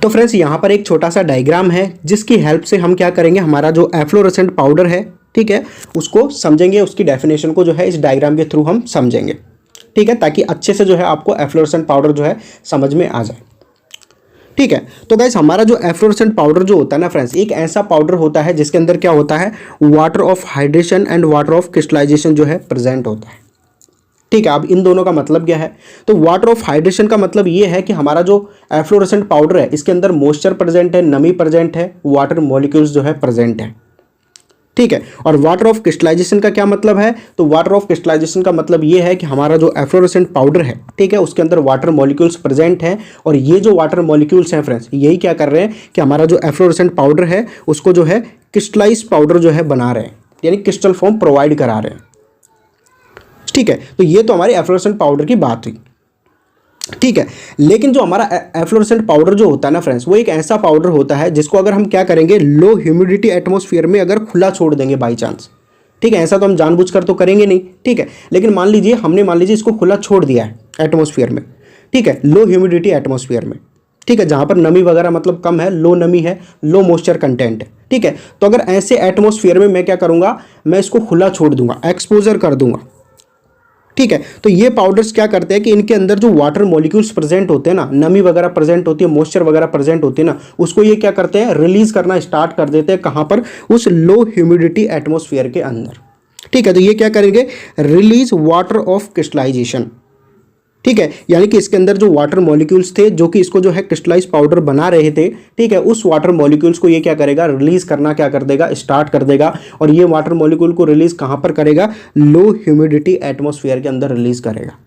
तो फ्रेंड्स यहाँ पर एक छोटा सा डायग्राम है जिसकी हेल्प से हम क्या करेंगे, हमारा जो एफ्लोरेसेंट पाउडर है, ठीक है, उसको समझेंगे, उसकी डेफिनेशन को जो है इस डायग्राम के थ्रू हम समझेंगे। ठीक है, ताकि अच्छे से जो है आपको एफ्लोरेसेंट पाउडर जो है समझ में आ जाए। ठीक है। तो गाइस हमारा जो एफ्लोरेसेंट पाउडर जो होता है ना फ्रेंड्स, एक ऐसा पाउडर होता है जिसके अंदर क्या होता है, water of hydration and water of crystallization जो है प्रेजेंट होता है। ठीक है, अब इन दोनों का मतलब क्या है, तो वाटर ऑफ हाइड्रेशन का मतलब ये है कि हमारा जो एफ्लोरेसेंट पाउडर है इसके अंदर मॉइस्चर प्रेजेंट है, नमी प्रेजेंट है, वाटर मॉलिक्यूल्स जो है प्रेजेंट है। ठीक है, और वाटर ऑफ क्रिस्टलाइजेशन का क्या मतलब है, तो वाटर ऑफ क्रिस्टलाइजेशन का मतलब ये है कि हमारा जो एफ्लोरेसेंट पाउडर है, ठीक है, उसके अंदर वाटर मॉलिक्यूल्स प्रेजेंट हैं, और ये जो वाटर मॉलिक्यूल्स हैं फ्रेंड्स, यही क्या कर रहे हैं कि हमारा जो एफ्लोरेसेंट पाउडर है उसको जो है क्रिस्टलाइज पाउडर जो है बना रहे हैं, यानी क्रिस्टल फॉर्म प्रोवाइड करा रहे हैं। ठीक है, तो ये तो हमारी एफ्लोरेसेंट पाउडर की बात हुई। ठीक है, लेकिन जो हमारा एफ्लोरेसेंट पाउडर जो होता है ना फ्रेंड्स, वो एक ऐसा पाउडर होता है जिसको अगर हम क्या करेंगे, लो ह्यूमिडिटी एटमॉस्फेयर में अगर खुला छोड़ देंगे बाई चांस, ठीक है, ऐसा तो हम जानबूझकर तो करेंगे नहीं, ठीक है, लेकिन मान लीजिए इसको खुला छोड़ दिया है एटमॉस्फेयर में, ठीक है, लो ह्यूमिडिटी एटमॉस्फेयर में, ठीक है, जहां पर नमी वगैरह मतलब कम है, लो नमी है, लो मॉइस्चर कंटेंट है। ठीक है, तो अगर ऐसे एटमॉस्फेयर में मैं क्या करूंगा, मैं इसको खुला छोड़ दूंगा, एक्सपोजर कर दूंगा। ठीक है, तो ये पाउडर्स क्या करते हैं कि इनके अंदर जो वाटर मॉलिक्यूल्स प्रेजेंट होते हैं ना, नमी वगैरह प्रेजेंट होती है, मॉइस्चर वगैरह प्रेजेंट होती है ना, उसको ये क्या करते हैं, रिलीज करना स्टार्ट कर देते हैं। कहां पर, उस लो ह्यूमिडिटी एटमॉस्फेयर के अंदर। ठीक है, तो ये क्या करेंगे, रिलीज वाटर ऑफ क्रिस्टलाइजेशन। ठीक है, यानी कि इसके अंदर जो वाटर मॉलिक्यूल्स थे जो कि इसको जो है क्रिस्टलाइज पाउडर बना रहे थे, ठीक है, उस वाटर मॉलिक्यूल्स को ये क्या करेगा, रिलीज करना क्या कर देगा, स्टार्ट कर देगा। और ये वाटर मॉलिक्यूल को रिलीज कहां पर करेगा, लो ह्यूमिडिटी एटमॉस्फेयर के अंदर रिलीज करेगा।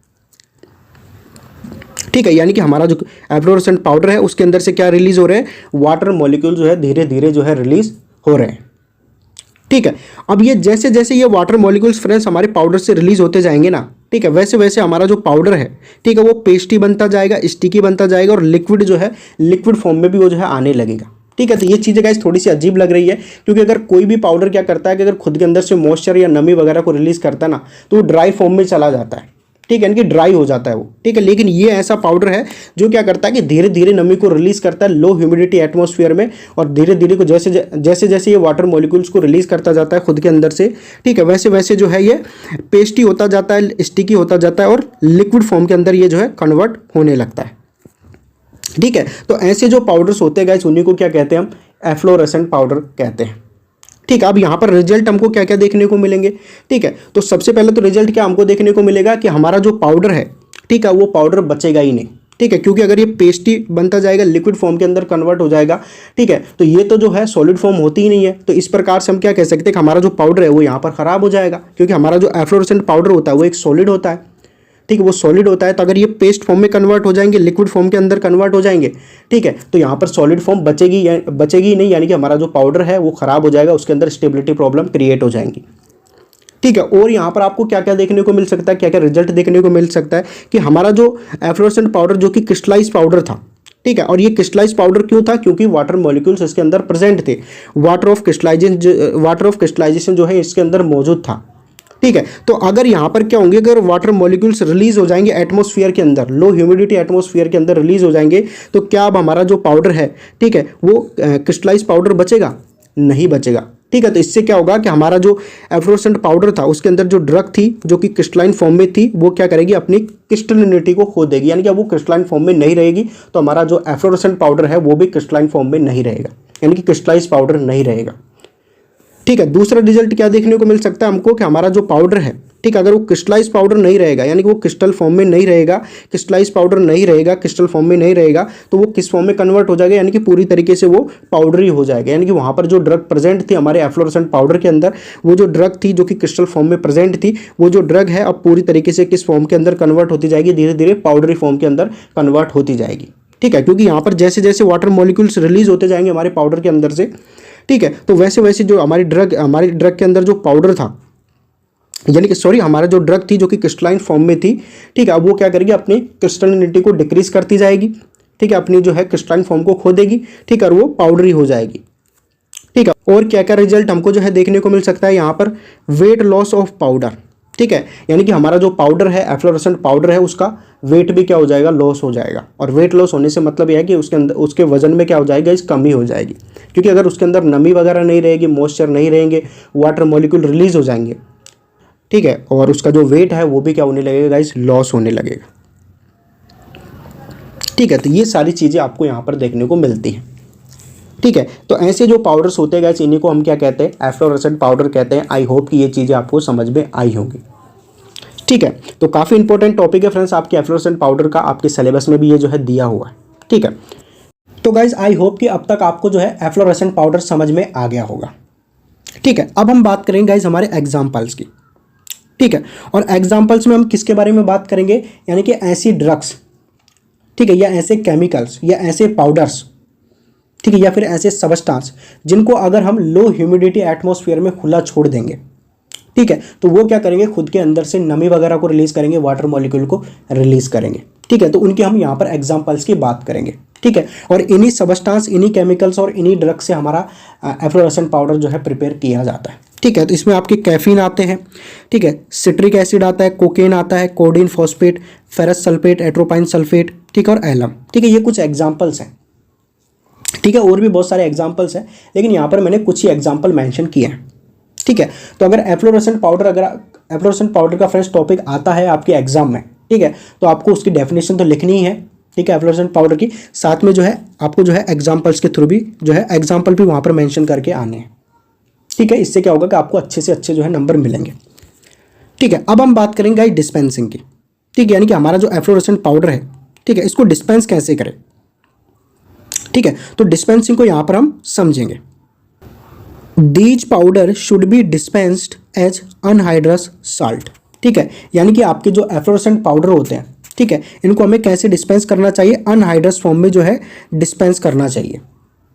ठीक है, यानी कि हमारा जो एफ्लोरेसेंट पाउडर है उसके अंदर से क्या रिलीज हो रहे हैं, वाटर मॉलिक्यूल जो है धीरे धीरे जो है रिलीज हो रहे हैं। ठीक है, अब ये जैसे जैसे ये वाटर मॉलिक्यूल्स फ्रेंड्स हमारे पाउडर से रिलीज होते जाएंगे ना, ठीक है, वैसे वैसे हमारा जो पाउडर है, ठीक है, वो पेस्टी बनता जाएगा, स्टिकी बनता जाएगा, और लिक्विड जो है लिक्विड फॉर्म में भी वो जो है आने लगेगा। ठीक है, तो ये चीज़ें गाइस थोड़ी सी अजीब लग रही है, क्योंकि अगर कोई भी पाउडर क्या करता है कि अगर खुद के अंदर से मॉइस्चर या नमी वगैरह को रिलीज करता है ना, तो वो ड्राई फॉर्म में चला जाता है। ठीक है, यानी कि ड्राई हो जाता है वो। ठीक है, लेकिन ये ऐसा पाउडर है जो क्या करता है कि धीरे धीरे नमी को रिलीज करता है लो ह्यूमिडिटी एटमॉस्फेयर में, और धीरे धीरे को जैसे जैसे ये वाटर मॉलिक्यूल्स को रिलीज करता जाता है खुद के अंदर से, ठीक है, वैसे वैसे जो है ये पेस्टी होता जाता है, स्टिकी होता जाता है, और लिक्विड फॉर्म के अंदर ये जो है कन्वर्ट होने लगता है। ठीक है, तो ऐसे जो पाउडर्स होते हैं गाइस, उन्हीं को क्या कहते हैं हम, एफ्लोरेसेंट पाउडर कहते हैं। ठीक है, अब यहाँ पर रिजल्ट हमको क्या क्या देखने को मिलेंगे। ठीक है, तो सबसे पहले तो रिजल्ट क्या हमको देखने को मिलेगा कि हमारा जो पाउडर है, ठीक है, वो पाउडर बचेगा ही नहीं। ठीक है, क्योंकि अगर ये पेस्टी बनता जाएगा, लिक्विड फॉर्म के अंदर कन्वर्ट हो जाएगा, ठीक है, तो ये तो जो है सॉलिड फॉर्म होती ही नहीं है। तो इस प्रकार से हम क्या कह सकते हैं कि हमारा जो पाउडर है वो यहाँ पर खराब हो जाएगा, क्योंकि हमारा जो एफ्लोरेसेंट पाउडर होता है वो एक सॉलिड होता है। ठीक है, वो सॉलिड होता है, तो अगर ये पेस्ट फॉर्म में कन्वर्ट हो जाएंगे, लिक्विड फॉर्म के अंदर कन्वर्ट हो जाएंगे, ठीक है, तो यहाँ पर सॉलिड फॉर्म बचेगी ही नहीं, यानी कि हमारा जो पाउडर है वो खराब हो जाएगा, उसके अंदर स्टेबिलिटी प्रॉब्लम क्रिएट हो जाएंगी। ठीक है, और यहाँ पर आपको क्या क्या देखने को मिल सकता है, क्या क्या रिजल्ट देखने को मिल सकता है कि हमारा जो एफ्लोरेसेंट पाउडर जो कि क्रिस्टलाइज पाउडर था, ठीक है, और ये क्रिस्टलाइज पाउडर क्यों था, क्योंकि वाटर मॉलिक्यूल्स इसके अंदर प्रेजेंट थे, वाटर ऑफ क्रिस्टलाइजेशन जो है इसके अंदर मौजूद था। ठीक है, तो अगर यहाँ पर क्या होंगे, अगर वाटर मॉलिक्यूल्स रिलीज हो जाएंगे एटमॉस्फेयर के अंदर, लो ह्यूमिडिटी एटमॉस्फेयर के अंदर रिलीज हो जाएंगे, तो क्या अब हमारा जो पाउडर है, ठीक है, वो क्रिस्टलाइज पाउडर बचेगा, नहीं बचेगा। ठीक है, तो इससे क्या होगा कि हमारा जो एफ्लोरेसेंट पाउडर था उसके अंदर जो ड्रग थी जो कि क्रिस्टलाइन फॉर्म में थी, वो क्या करेगी, अपनी क्रिस्टलिनिटी को खो देगी, यानी कि अब वो क्रिस्टलाइन फॉर्म में नहीं रहेगी, तो हमारा जो एफ्लोरेसेंट पाउडर है वो भी क्रिस्टलाइन फॉर्म में नहीं रहेगा, यानी कि क्रिस्टलाइज पाउडर नहीं रहेगा। ठीक है, दूसरा रिजल्ट क्या देखने को मिल सकता है हमको कि हमारा जो पाउडर है, ठीक, अगर वो क्रिस्टलाइज पाउडर नहीं रहेगा, यानी कि वो क्रिस्टल फॉर्म में नहीं रहेगा, क्रिस्टलाइज पाउडर नहीं रहेगा, क्रिस्टल फॉर्म में नहीं रहेगा, तो वो किस फॉर्म में कन्वर्ट हो जाएगा, यानी कि पूरी तरीके से वो पाउडरी हो जाएगा। यानी कि वहाँ पर जो ड्रग प्रेजेंट थी हमारे एफ्लोरेसेंट पाउडर के अंदर, वो जो ड्रग थी जो कि क्रिस्टल फॉर्म में प्रेजेंट थी, वो जो ड्रग है अब पूरी तरीके से किस फॉर्म के अंदर कन्वर्ट होती जाएगी, धीरे धीरे पाउडरी फॉर्म के अंदर कन्वर्ट होती जाएगी। ठीक है, क्योंकि यहाँ पर जैसे जैसे वाटर मॉलिक्यूल्स रिलीज होते जाएंगे हमारे पाउडर के अंदर से, ठीक है, तो वैसे वैसे जो हमारी ड्रग के अंदर जो पाउडर था, यानी कि हमारा जो ड्रग थी जो कि क्रिस्टलाइन फॉर्म में थी, ठीक है, अब वो क्या करेगी, अपनी क्रिस्टलिनिटी को डिक्रीज करती जाएगी। ठीक है, अपनी जो है क्रिस्टलाइन फॉर्म को खो देगी। ठीक है, और वो पाउडरी हो जाएगी। ठीक है, और क्या क्या रिजल्ट हमको जो है देखने को मिल सकता है यहाँ पर, वेट लॉस ऑफ पाउडर। ठीक है, यानी कि हमारा जो पाउडर है, एफ्लोरेसेंट पाउडर है, उसका वेट भी क्या हो जाएगा, लॉस हो जाएगा। और वेट लॉस होने से मतलब यह है कि उसके अंदर उसके वजन में क्या हो जाएगा, इस कमी हो जाएगी, क्योंकि अगर उसके अंदर नमी वगैरह नहीं रहेगी, मॉइस्चर नहीं रहेंगे, वाटर मॉलिक्यूल रिलीज हो जाएंगे। ठीक है, और उसका जो वेट है वो भी क्या होने लगेगा गाइस, लॉस होने लगेगा। ठीक है, तो ये सारी चीज़ें आपको यहाँ पर देखने को मिलती हैं। ठीक है, तो ऐसे जो पाउडर्स होते हैं इन्हीं को हम क्या कहते हैं, एफ्लोरेसेंट पाउडर कहते हैं। आई होप कि ये चीज़ें आपको समझ में आई होंगी। ठीक है, तो काफ़ी इंपॉर्टेंट टॉपिक है फ्रेंड्स आपके एफ्लोरेसेंट पाउडर का, आपके सिलेबस में भी ये जो है दिया हुआ है। ठीक है, तो गाइज आई होप कि अब तक आपको जो है एफ्लोरेसेंट पाउडर समझ में आ गया होगा। ठीक है, अब हम बात करेंगे गाइज हमारे एग्जाम्पल्स की। ठीक है, और एग्जाम्पल्स में हम किसके बारे में बात करेंगे, यानी कि ऐसी ड्रग्स, ठीक है, या ऐसे केमिकल्स या ऐसे पाउडर्स, ठीक है, या फिर ऐसे सबस्टांस जिनको अगर हम लो ह्यूमिडिटी एटमॉस्फेयर में खुला छोड़ देंगे, ठीक है, तो वो क्या करेंगे, खुद के अंदर से नमी वगैरह को रिलीज करेंगे, वाटर मॉलिक्यूल को रिलीज करेंगे। ठीक है, तो उनकी हम यहाँ पर एग्जाम्पल्स की बात करेंगे। ठीक है, और इन्हीं सबस्टांस, इन्हीं केमिकल्स और इन्हीं ड्रग्स से हमारा एफ्लोरेसेंट पाउडर जो है प्रिपेयर किया जाता है। ठीक है, तो इसमें आपके कैफीन आते हैं, ठीक है, सिट्रिक एसिड आता है, कोकेन आता है, codeine phosphate, ferrous sulphate, atropine sulphate, ठीक है, और एलम। ठीक है, ये कुछ एग्जाम्पल्स हैं। ठीक है, और भी बहुत सारे एग्जाम्पल्स हैं, लेकिन यहाँ पर मैंने कुछ ही एग्जाम्पल मेंशन किए हैं। ठीक है, तो अगर एफ्लोरेसेंट पाउडर का फ्रेंड्स टॉपिक आता है आपके एग्जाम में, ठीक है, तो आपको उसकी डेफिनेशन तो लिखनी ही है। ठीक है, एफ्लोरेसेंट पाउडर की, साथ में जो है आपको जो है एग्जाम्पल्स के थ्रू भी जो है एग्जाम्पल भी वहाँ पर मेंशन करके आने हैं। ठीक है, इससे क्या होगा कि आपको अच्छे से अच्छे जो है नंबर मिलेंगे। ठीक है, अब हम बात करेंगे गाइस डिस्पेंसिंग की। ठीक है, यानी कि हमारा जो एफ्लोरेसेंट पाउडर है, ठीक है, इसको डिस्पेंस कैसे करें। ठीक है, तो डिस्पेंसिंग को यहाँ पर हम समझेंगे। These powder should be dispensed as anhydrous salt. ठीक है, यानी कि आपके जो एफ्लोरेसेंट पाउडर होते हैं, ठीक है, इनको हमें कैसे डिस्पेंस करना चाहिए, अनहाइड्रस फॉर्म में जो है डिस्पेंस करना चाहिए।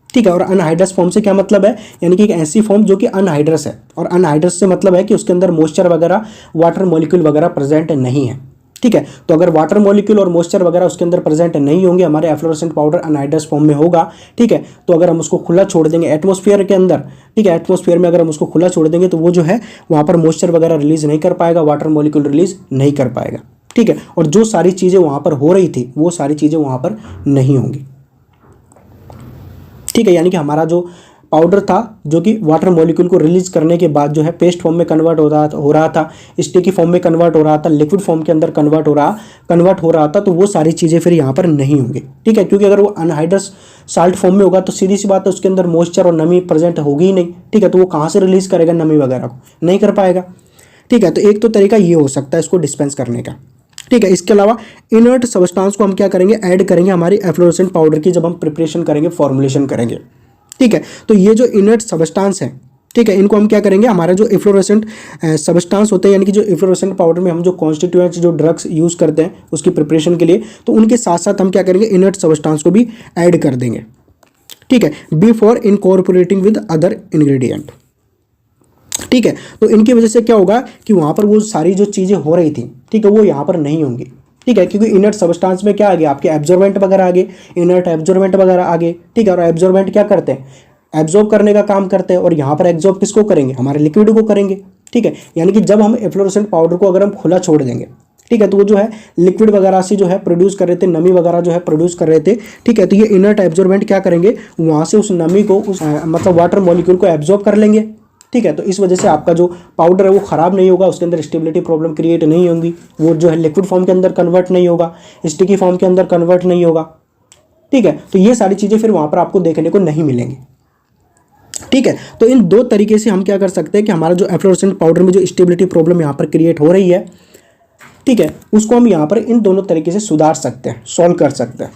ठीक है, और अनहाइड्रस फॉर्म से क्या मतलब है, यानी कि एक ऐसी फॉर्म जो कि अनहाइड्रस है, और अनहाइड्रस से मतलब है कि उसके अंदर मॉइस्चर वगैरह, वाटर मॉलिक्यूल वगैरह प्रेजेंट नहीं है। ठीक है, तो अगर वाटर मॉलिक्यूल और मॉइस्चर वगैरह उसके अंदर प्रेजेंट नहीं होंगे, हमारे एफ्लोरेसेंट पाउडर अनहाइड्रस फॉर्म में होगा। ठीक है, तो अगर हम उसको खुला छोड़ देंगे एटमॉस्फेयर के अंदर, ठीक है, एटमॉस्फेयर में अगर हम उसको खुला छोड़ देंगे तो वो जो है वहाँ पर मॉइस्चर वगैरह रिलीज नहीं कर पाएगा, वाटर मॉलिक्यूल रिलीज नहीं कर पाएगा। ठीक है, और जो सारी चीज़ें वहाँ पर हो रही थी वो सारी चीज़ें वहाँ पर नहीं होंगी। ठीक है, यानी कि हमारा जो पाउडर था जो कि वाटर मॉलिक्यूल को रिलीज करने के बाद जो है पेस्ट फॉर्म में कन्वर्ट हो रहा था, स्टिकी फॉर्म में कन्वर्ट हो रहा था, लिक्विड फॉर्म के अंदर कन्वर्ट हो रहा था, तो वो सारी चीज़ें फिर यहाँ पर नहीं होंगी। ठीक है, क्योंकि अगर वो अनहाइड्रस साल्ट फॉर्म में होगा तो सीधी सी बात है उसके अंदर मॉइस्चर और नमी प्रेजेंट होगी ही नहीं। ठीक है, तो वो कहाँ से रिलीज करेगा नमी वगैरह को, नहीं कर पाएगा। ठीक है, तो एक तो तरीका ये हो सकता है इसको डिस्पेंस करने का। ठीक है, इसके अलावा इनर्ट सब्सटेंस को हम क्या करेंगे, ऐड करेंगे हमारी एफ्लोरेसेंट पाउडर की जब हम प्रिपरेशन करेंगे, फॉर्मुलेशन करेंगे। ठीक है, तो ये जो इनर्ट सब्सटेंस है, ठीक है, इनको हम क्या करेंगे, हमारा जो एफ्लोरेसेंट सब्सटेंस होते हैं, यानी कि जो एफ्लोरेसेंट पाउडर में हम जो कॉन्स्टिट्यूएंट्स जो ड्रग्स यूज़ करते हैं उसकी प्रिपरेशन के लिए, तो उनके साथ साथ हम क्या करेंगे, इनर्ट सब्सटेंस को भी ऐड कर देंगे। ठीक है, before incorporating with other ingredient. ठीक है, तो इनकी वजह से क्या होगा कि वहाँ पर वो सारी जो चीज़ें हो रही थी, ठीक है, वो यहाँ पर नहीं होंगी। ठीक है, क्योंकि इनर्ट सब्सटेंस में क्या आ गया, आपके एब्जॉर्बेंट वगैरह आ गए, इनर्ट एब्जॉर्बेंट वगैरह आ गए। ठीक है, और एब्जॉर्बेंट क्या करते हैं, एब्जॉर्ब करने का काम करते हैं, और यहाँ पर एब्जॉर्ब किसको करेंगे, हमारे लिक्विड को करेंगे। ठीक है, यानी कि जब हम एफ्लोरेसेंट पाउडर को अगर हम खुला छोड़ देंगे, ठीक है, तो वो जो है लिक्विड वगैरह से जो है प्रोड्यूस कर रहे थे, नमी वगैरह जो है प्रोड्यूस कर रहे थे। ठीक है, तो ये इनर्ट एब्जॉर्बेंट क्या करेंगे, वहाँ से उस नमी को, उस मतलब वाटर मॉलिक्यूल को एब्जॉर्ब कर लेंगे। ठीक है, तो इस वजह से आपका जो पाउडर है वो ख़राब नहीं होगा, उसके अंदर स्टेबिलिटी प्रॉब्लम क्रिएट नहीं होंगी, वो जो है लिक्विड फॉर्म के अंदर कन्वर्ट नहीं होगा, स्टिकी फॉर्म के अंदर कन्वर्ट नहीं होगा। ठीक है, तो ये सारी चीज़ें फिर वहाँ पर आपको देखने को नहीं मिलेंगी। ठीक है, तो इन दो तरीके से हम क्या कर सकते हैं कि हमारा जो एफ्लोरेसेंट पाउडर में जो स्टेबिलिटी प्रॉब्लम यहाँ पर क्रिएट हो रही है, ठीक है, उसको हम यहाँ पर इन दोनों तरीके से सुधार सकते हैं, सॉल्व कर सकते हैं।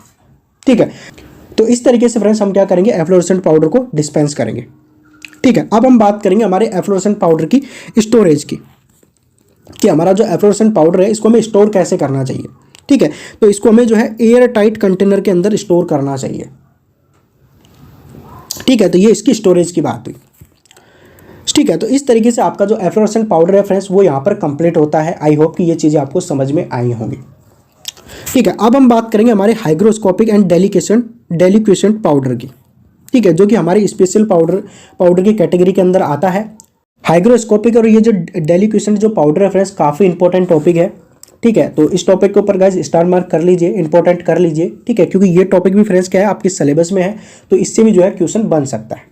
ठीक है, तो इस तरीके से फ्रेंड्स हम क्या करेंगे, एफ्लोरेसेंट पाउडर को डिस्पेंस करेंगे। ठीक है, अब हम बात करेंगे हमारे एफ्लोरेसेंट पाउडर की स्टोरेज की, कि हमारा जो एफ्लोरेसेंट पाउडर है इसको हमें स्टोर कैसे करना चाहिए। ठीक है, तो इसको हमें जो है एयर टाइट कंटेनर के अंदर स्टोर करना चाहिए। ठीक है, तो ये इसकी स्टोरेज की बात हुई। ठीक है, तो इस तरीके से आपका जो एफ्लोरेसेंट पाउडर है फ्रेंड्स वो यहाँ पर कंप्लीट होता है। आई होप कि ये चीज़ें आपको समझ में आई होंगी। ठीक है, अब हम बात करेंगे हमारे हाइग्रोस्कोपिक एंड डेलिक्वेसेंट पाउडर की। ठीक है, जो कि हमारी स्पेशल पाउडर की कैटेगरी के अंदर आता है। हाइग्रोस्कोपिक और ये जो डेलिक्वेसेंट जो पाउडर है फ्रेंड्स काफ़ी इंपॉर्टेंट टॉपिक है। ठीक है, तो इस टॉपिक के ऊपर गाइस स्टार मार्क कर लीजिए, इंपॉर्टेंट कर लीजिए। ठीक है, क्योंकि ये टॉपिक भी फ्रेंड्स क्या है आपके सिलेबस में है, तो इससे भी जो है क्वेश्चन बन सकता है।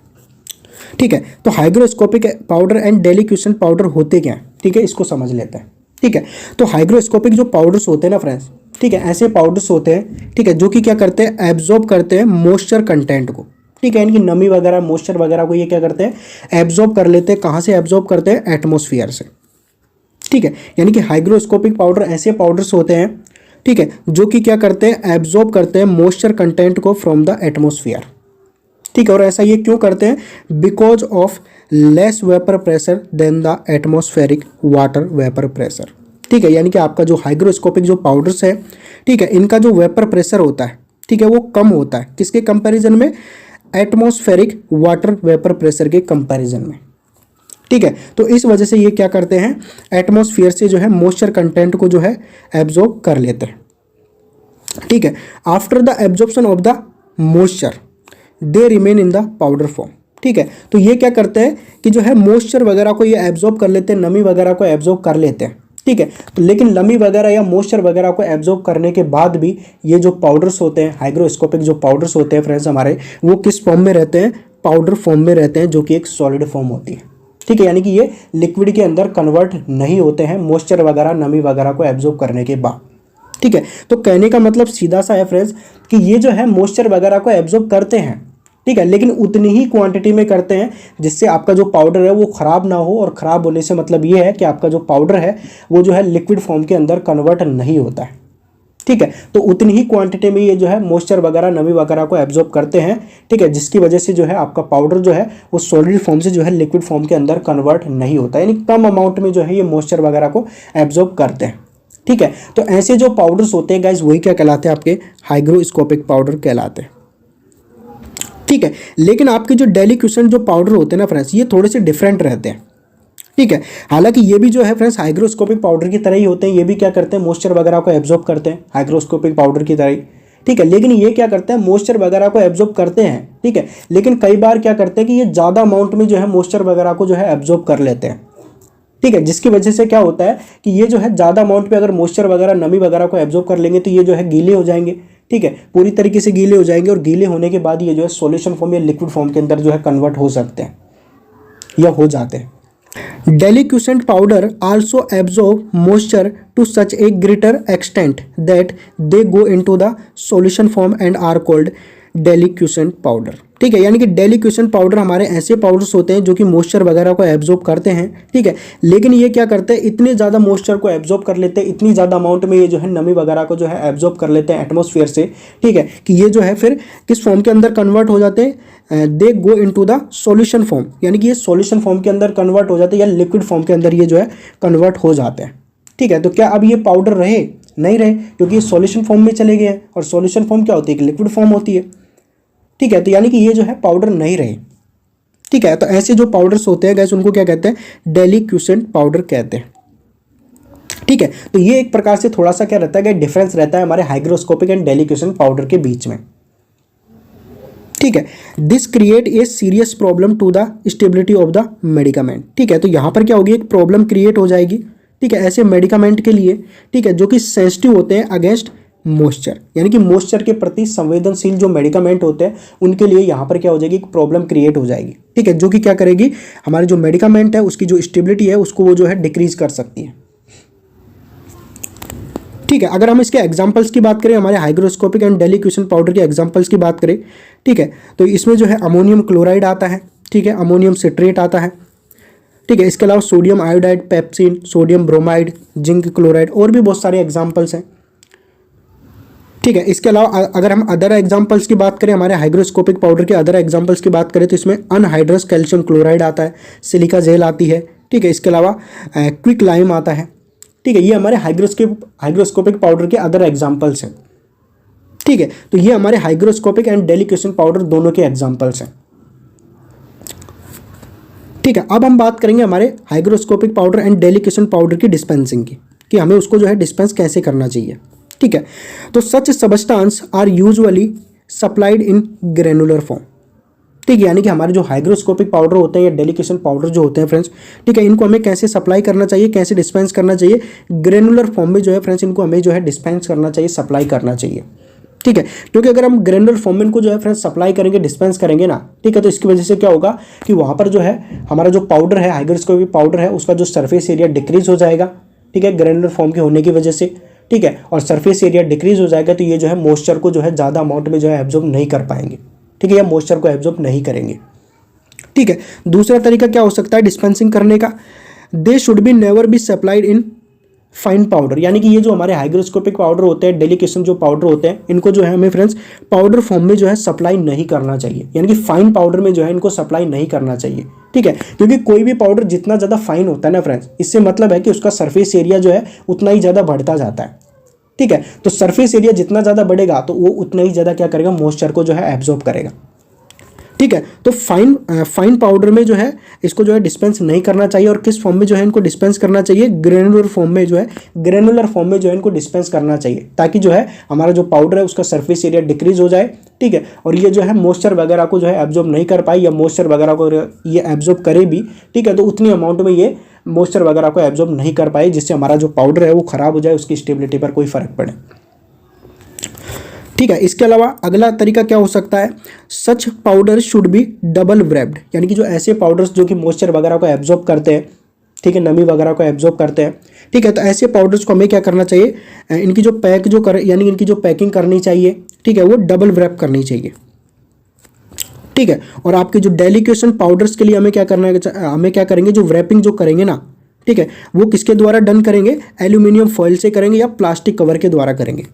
ठीक है, तो hygroscopic powder and deliquescent powder होते क्या हैं, ठीक है, इसको समझ लेते हैं। ठीक है। तो हाइग्रोस्कोपिक जो पाउडर्स होते हैं ना फ्रेंड्स, ठीक है, ऐसे पाउडर्स होते हैं, ठीक है, जो कि क्या करते हैं, एब्जॉर्ब करते हैं मॉइस्चर कंटेंट को, ठीक है, इनकी नमी वगैरह मॉइस्चर वगैरह को ये क्या करते हैं, एब्जॉर्ब कर लेते हैं। कहाँ से एब्जॉर्ब करते हैं, एटमॉस्फेयर से, ठीक है। यानी कि हाइग्रोस्कोपिक पाउडर ऐसे पाउडर्स होते हैं, ठीक है, जो कि क्या करते हैं, एब्जॉर्ब करते हैं मॉइस्चर कंटेंट को फ्रॉम द एटमॉस्फेयर, ठीक है। और ऐसा ये क्यों करते हैं, because of less vapour pressure than the atmospheric water vapour pressure, ठीक है। यानी कि आपका जो हाइग्रोस्कोपिक जो पाउडर्स है, ठीक है, इनका जो वेपर प्रेशर होता है, ठीक है, वो कम होता है किसके कंपैरिजन में, एटमॉस्फेरिक वाटर वेपर प्रेशर के कंपैरिजन में, ठीक है। तो इस वजह से ये क्या करते हैं, एटमॉस्फेयर से जो है मॉइस्चर कंटेंट को जो है एब्जॉर्ब कर लेते हैं, ठीक है। After the absorption of the moisture they remain in the powder form, ठीक है। तो ये क्या करते हैं कि जो है मॉइस्चर वगैरह को ये एब्जॉर्ब कर लेते हैं, नमी वगैरह को एब्जॉर्ब कर लेते हैं, ठीक है। तो लेकिन नमी वगैरह या मॉइस्चर वगैरह को एब्जॉर्ब करने के बाद भी ये जो पाउडर्स होते हैं, हाइग्रोस्कोपिक जो पाउडर्स होते हैं फ्रेंड्स हमारे, वो किस फॉर्म में रहते हैं, पाउडर फॉर्म में रहते हैं, जो कि एक सॉलिड फॉर्म होती है, ठीक है। यानी कि ये लिक्विड के अंदर कन्वर्ट नहीं होते हैं मॉइस्चर वगैरह नमी वगैरह को एब्जॉर्ब करने के बाद, ठीक है। तो कहने का मतलब सीधा सा है फ्रेंड्स कि ये जो है मॉइस्चर वगैरह को एब्जॉर्ब करते हैं, ठीक है, लेकिन उतनी ही क्वांटिटी में करते हैं जिससे आपका जो पाउडर है वो खराब ना हो। और खराब होने से मतलब ये है कि आपका जो पाउडर है वो जो है लिक्विड फॉर्म के अंदर कन्वर्ट नहीं होता है, ठीक है। तो उतनी ही क्वांटिटी में ये जो है मॉइस्चर वगैरह नमी वगैरह को एब्जॉर्ब करते हैं, ठीक है, जिसकी वजह से जो है आपका पाउडर जो है वो सॉलिड फॉर्म से जो है लिक्विड फॉर्म के अंदर कन्वर्ट नहीं होता, यानी कम अमाउंट में जो है ये मॉइस्चर वगैरह को एब्जॉर्ब करते हैं, ठीक है। तो ऐसे जो पाउडर्स होते हैं गाइस वही क्या कहलाते हैं, आपके हाइग्रोस्कोपिक पाउडर कहलाते हैं, ठीक है। लेकिन आपके जो डेलिक्यूशन जो पाउडर होते हैं ना फ्रेंड्स, ये थोड़े से डिफरेंट रहते हैं, ठीक है। हालांकि ये भी जो है फ्रेंड्स हाइग्रोस्कोपिक पाउडर की तरह ही होते हैं, ये भी क्या करते हैं, मॉइस्चर वगैरह को एब्जॉर्ब करते हैं हाइग्रोस्कोपिक पाउडर की तरह ही, ठीक है। लेकिन ये क्या करते हैं, मॉइस्चर वगैरह को एब्जॉर्ब करते हैं, ठीक है, लेकिन कई बार क्या करते हैं कि ये ज़्यादा अमाउंट में जो है मॉइस्चर वगैरह को जो है एब्जॉर्ब कर लेते हैं, ठीक है, जिसकी वजह से क्या होता है कि ये जो है ज़्यादा अमाउंट पे अगर मॉइस्चर वगैरह नमी वगैरह को एब्जॉर्ब कर लेंगे तो ये जो है गीले हो जाएंगे, ठीक है, पूरी तरीके से गीले हो जाएंगे। और गीले होने के बाद ये जो है सॉल्यूशन फॉर्म या लिक्विड फॉर्म के अंदर जो है कन्वर्ट हो सकते हैं या हो जाते हैं। Deliquescent powder also absorb moisture to such a greater extent that they go into the solution form and are called deliquescent powder, ठीक है। यानी कि डेलिक्यूसेंट पाउडर हमारे ऐसे पाउडर्स होते हैं जो कि मॉइस्चर वगैरह को एब्जॉर्ब करते हैं, ठीक है, लेकिन ये क्या करते हैं, इतने ज़्यादा मॉइस्चर को एब्जॉर्ब कर लेते हैं, इतनी ज़्यादा अमाउंट में ये जो है नमी वगैरह को जो है एब्जॉर्ब कर लेते हैं एटमॉस्फेयर से, ठीक है, कि ये जो है फिर किस फॉर्म के अंदर कन्वर्ट हो जाते हैं, they go into the solution form, यानी कि ये सॉल्यूशन फॉर्म के अंदर कन्वर्ट हो जाते हैं या लिक्विड फॉर्म के अंदर ये जो है कन्वर्ट हो जाते हैं, ठीक है। तो क्या अब ये पाउडर रहे, नहीं रहे, क्योंकि ये सॉल्यूशन फॉर्म में चले गए हैं, और सॉल्यूशन फॉर्म क्या होती है, लिक्विड फॉर्म होती है, ठीक है। तो यानी कि ये जो है पाउडर नहीं रहे, ठीक है। तो ऐसे जो पाउडर्स होते हैं गैस उनको क्या कहते हैं, डेलिक्यूसेंट पाउडर कहते हैं, ठीक है। तो ये एक प्रकार से थोड़ा सा क्या रहता है, डिफरेंस रहता है हमारे हाइग्रोस्कोपिक एंड डेलिक्यूसेंट पाउडर के बीच में, ठीक है। This create a serious problem to the stability of the medicament, ठीक है। तो यहाँ पर क्या होगी, एक प्रॉब्लम क्रिएट हो जाएगी, ठीक है, ऐसे मेडिकामेंट के लिए, ठीक है, जो कि सेंसिटिव होते हैं अगेंस्ट मॉइस्चर, यानी कि मॉइस्चर के प्रति संवेदनशील जो मेडिकामेंट होते हैं उनके लिए यहाँ पर क्या हो जाएगी, एक प्रॉब्लम क्रिएट हो जाएगी, ठीक है, जो कि क्या करेगी, हमारे जो मेडिकामेंट है उसकी जो स्टेबिलिटी है उसको वो जो है डिक्रीज कर सकती है, ठीक है। अगर हम इसके एग्जांपल्स की बात करें, हमारे हाइग्रोस्कोपिक एंड डेलिक्यूसेंट पाउडर के एग्जांपल्स की बात करें, ठीक है, तो इसमें जो है अमोनियम क्लोराइड आता है, ठीक है, अमोनियम सिट्रेट आता है, ठीक है, इसके अलावा sodium iodide, pepsin, sodium bromide, zinc chloride, और भी बहुत सारे एग्जाम्पल्स हैं, ठीक है। इसके अलावा अगर हम अदर एग्जांपल्स की बात करें, हमारे हाइग्रोस्कोपिक पाउडर के अदर एग्जांपल्स की बात करें तो इसमें अनहाइड्रस कैल्शियम क्लोराइड आता है, सिलिका जेल आती है, ठीक है, इसके अलावा क्विक लाइम आता है, ठीक है। ये हमारे हाइग्रोस्कोपिक पाउडर के अदर एग्जांपल्स हैं, ठीक है। तो ये हमारे हाइग्रोस्कोपिक एंड डेलिक्यूसेंट पाउडर दोनों के एग्जांपल्स हैं, ठीक है। अब हम बात करेंगे हमारे हाइग्रोस्कोपिक पाउडर एंड डेलिक्यूसेंट पाउडर की डिस्पेंसिंग की, कि हमें उसको जो है डिस्पेंस कैसे करना चाहिए, ठीक है। तो such substance are usually supplied in granular form, ठीक है, यानी कि हमारे जो हाइग्रोस्कोपिक पाउडर होते हैं या डेलिक्यूसेंट पाउडर जो होते हैं फ्रेंड्स, ठीक है, इनको हमें कैसे सप्लाई करना चाहिए, कैसे डिस्पेंस करना चाहिए, ग्रेनुलर फॉर्म में जो है फ्रेंड्स इनको हमें जो है डिस्पेंस करना चाहिए, सप्लाई करना चाहिए, ठीक है। क्योंकि अगर हम ग्रेनुलर फॉर्म में इनको जो है फ्रेंड्स सप्लाई करेंगे, डिस्पेंस करेंगे ना, ठीक है, तो इसकी वजह से क्या होगा कि वहाँ पर जो है हमारा जो पाउडर है, हाइग्रोस्कोपिक पाउडर है, उसका जो सरफेस एरिया डिक्रीज हो जाएगा, ठीक है, ग्रेनुलर फॉर्म के होने की वजह से, ठीक है, और सरफेस एरिया डिक्रीज हो जाएगा तो ये जो है मॉइस्चर को जो है ज़्यादा अमाउंट में जो है एब्जॉर्ब नहीं कर पाएंगे, ठीक है, या मॉइस्चर को एब्जॉर्ब नहीं करेंगे, ठीक है। दूसरा तरीका क्या हो सकता है डिस्पेंसिंग करने का, they should be never be supplied in fine powder, यानी कि ये जो हमारे हाइग्रोस्कोपिक पाउडर होते हैं, डेलिकेशन जो पाउडर होते हैं, इनको जो है हमें फ्रेंड्स पाउडर फॉर्म में जो है सप्लाई नहीं करना चाहिए, यानी कि फाइन पाउडर में जो है इनको सप्लाई नहीं करना चाहिए, ठीक है, क्योंकि कोई भी पाउडर जितना ज़्यादा फाइन होता है ना फ्रेंड्स, इससे मतलब है कि उसका सरफेस एरिया जो है उतना ही ज़्यादा बढ़ता जाता है, ठीक है। तो सरफेस एरिया जितना ज़्यादा बढ़ेगा तो वो उतना ही ज़्यादा क्या करेगा, मॉइस्चर को जो है एब्जॉर्ब करेगा, ठीक है। तो फाइन पाउडर में जो है इसको जो है डिस्पेंस नहीं करना चाहिए, और किस फॉर्म में जो है इनको डिस्पेंस करना चाहिए, ग्रेनुलर फॉर्म में जो है, ग्रेनुलर फॉर्म में जो है इनको डिस्पेंस करना चाहिए, ताकि जो है हमारा जो पाउडर है उसका सरफेस एरिया डिक्रीज हो जाए, ठीक है, और ये जो है मॉइस्चर वगैरह को जो है एब्जॉर्ब नहीं कर पाए, या मॉइस्चर वगैरह को ये एब्जॉर्ब करे भी, ठीक है, तो उतनी अमाउंट में ये मॉइस्चर वगैरह को एब्जॉर्ब नहीं कर पाए, जिससे हमारा जो पाउडर है वो खराब हो जाए, उसकी स्टेबिलिटी पर कोई फर्क पड़े, ठीक है। इसके अलावा अगला तरीका क्या हो सकता है, such powder should be double wrapped, यानी कि जो ऐसे पाउडर्स जो कि मॉइस्चर वगैरह को एब्जॉर्ब करते हैं, ठीक है, नमी वगैरह को एब्जॉर्ब करते हैं, ठीक है, तो ऐसे पाउडर्स को हमें क्या करना चाहिए, इनकी जो पैक जो कर यानी इनकी जो पैकिंग करनी चाहिए, ठीक है, वो डबल व्रैप करनी चाहिए, ठीक है। और आपके जो डेलिकेशन पाउडर्स के लिए हमें क्या करना है, हमें क्या करेंगे, जो व्रैपिंग जो करेंगे ना, ठीक है, वो किसके द्वारा डन करेंगे, एल्यूमिनियम फॉइल से करेंगे या प्लास्टिक कवर के द्वारा करेंगे,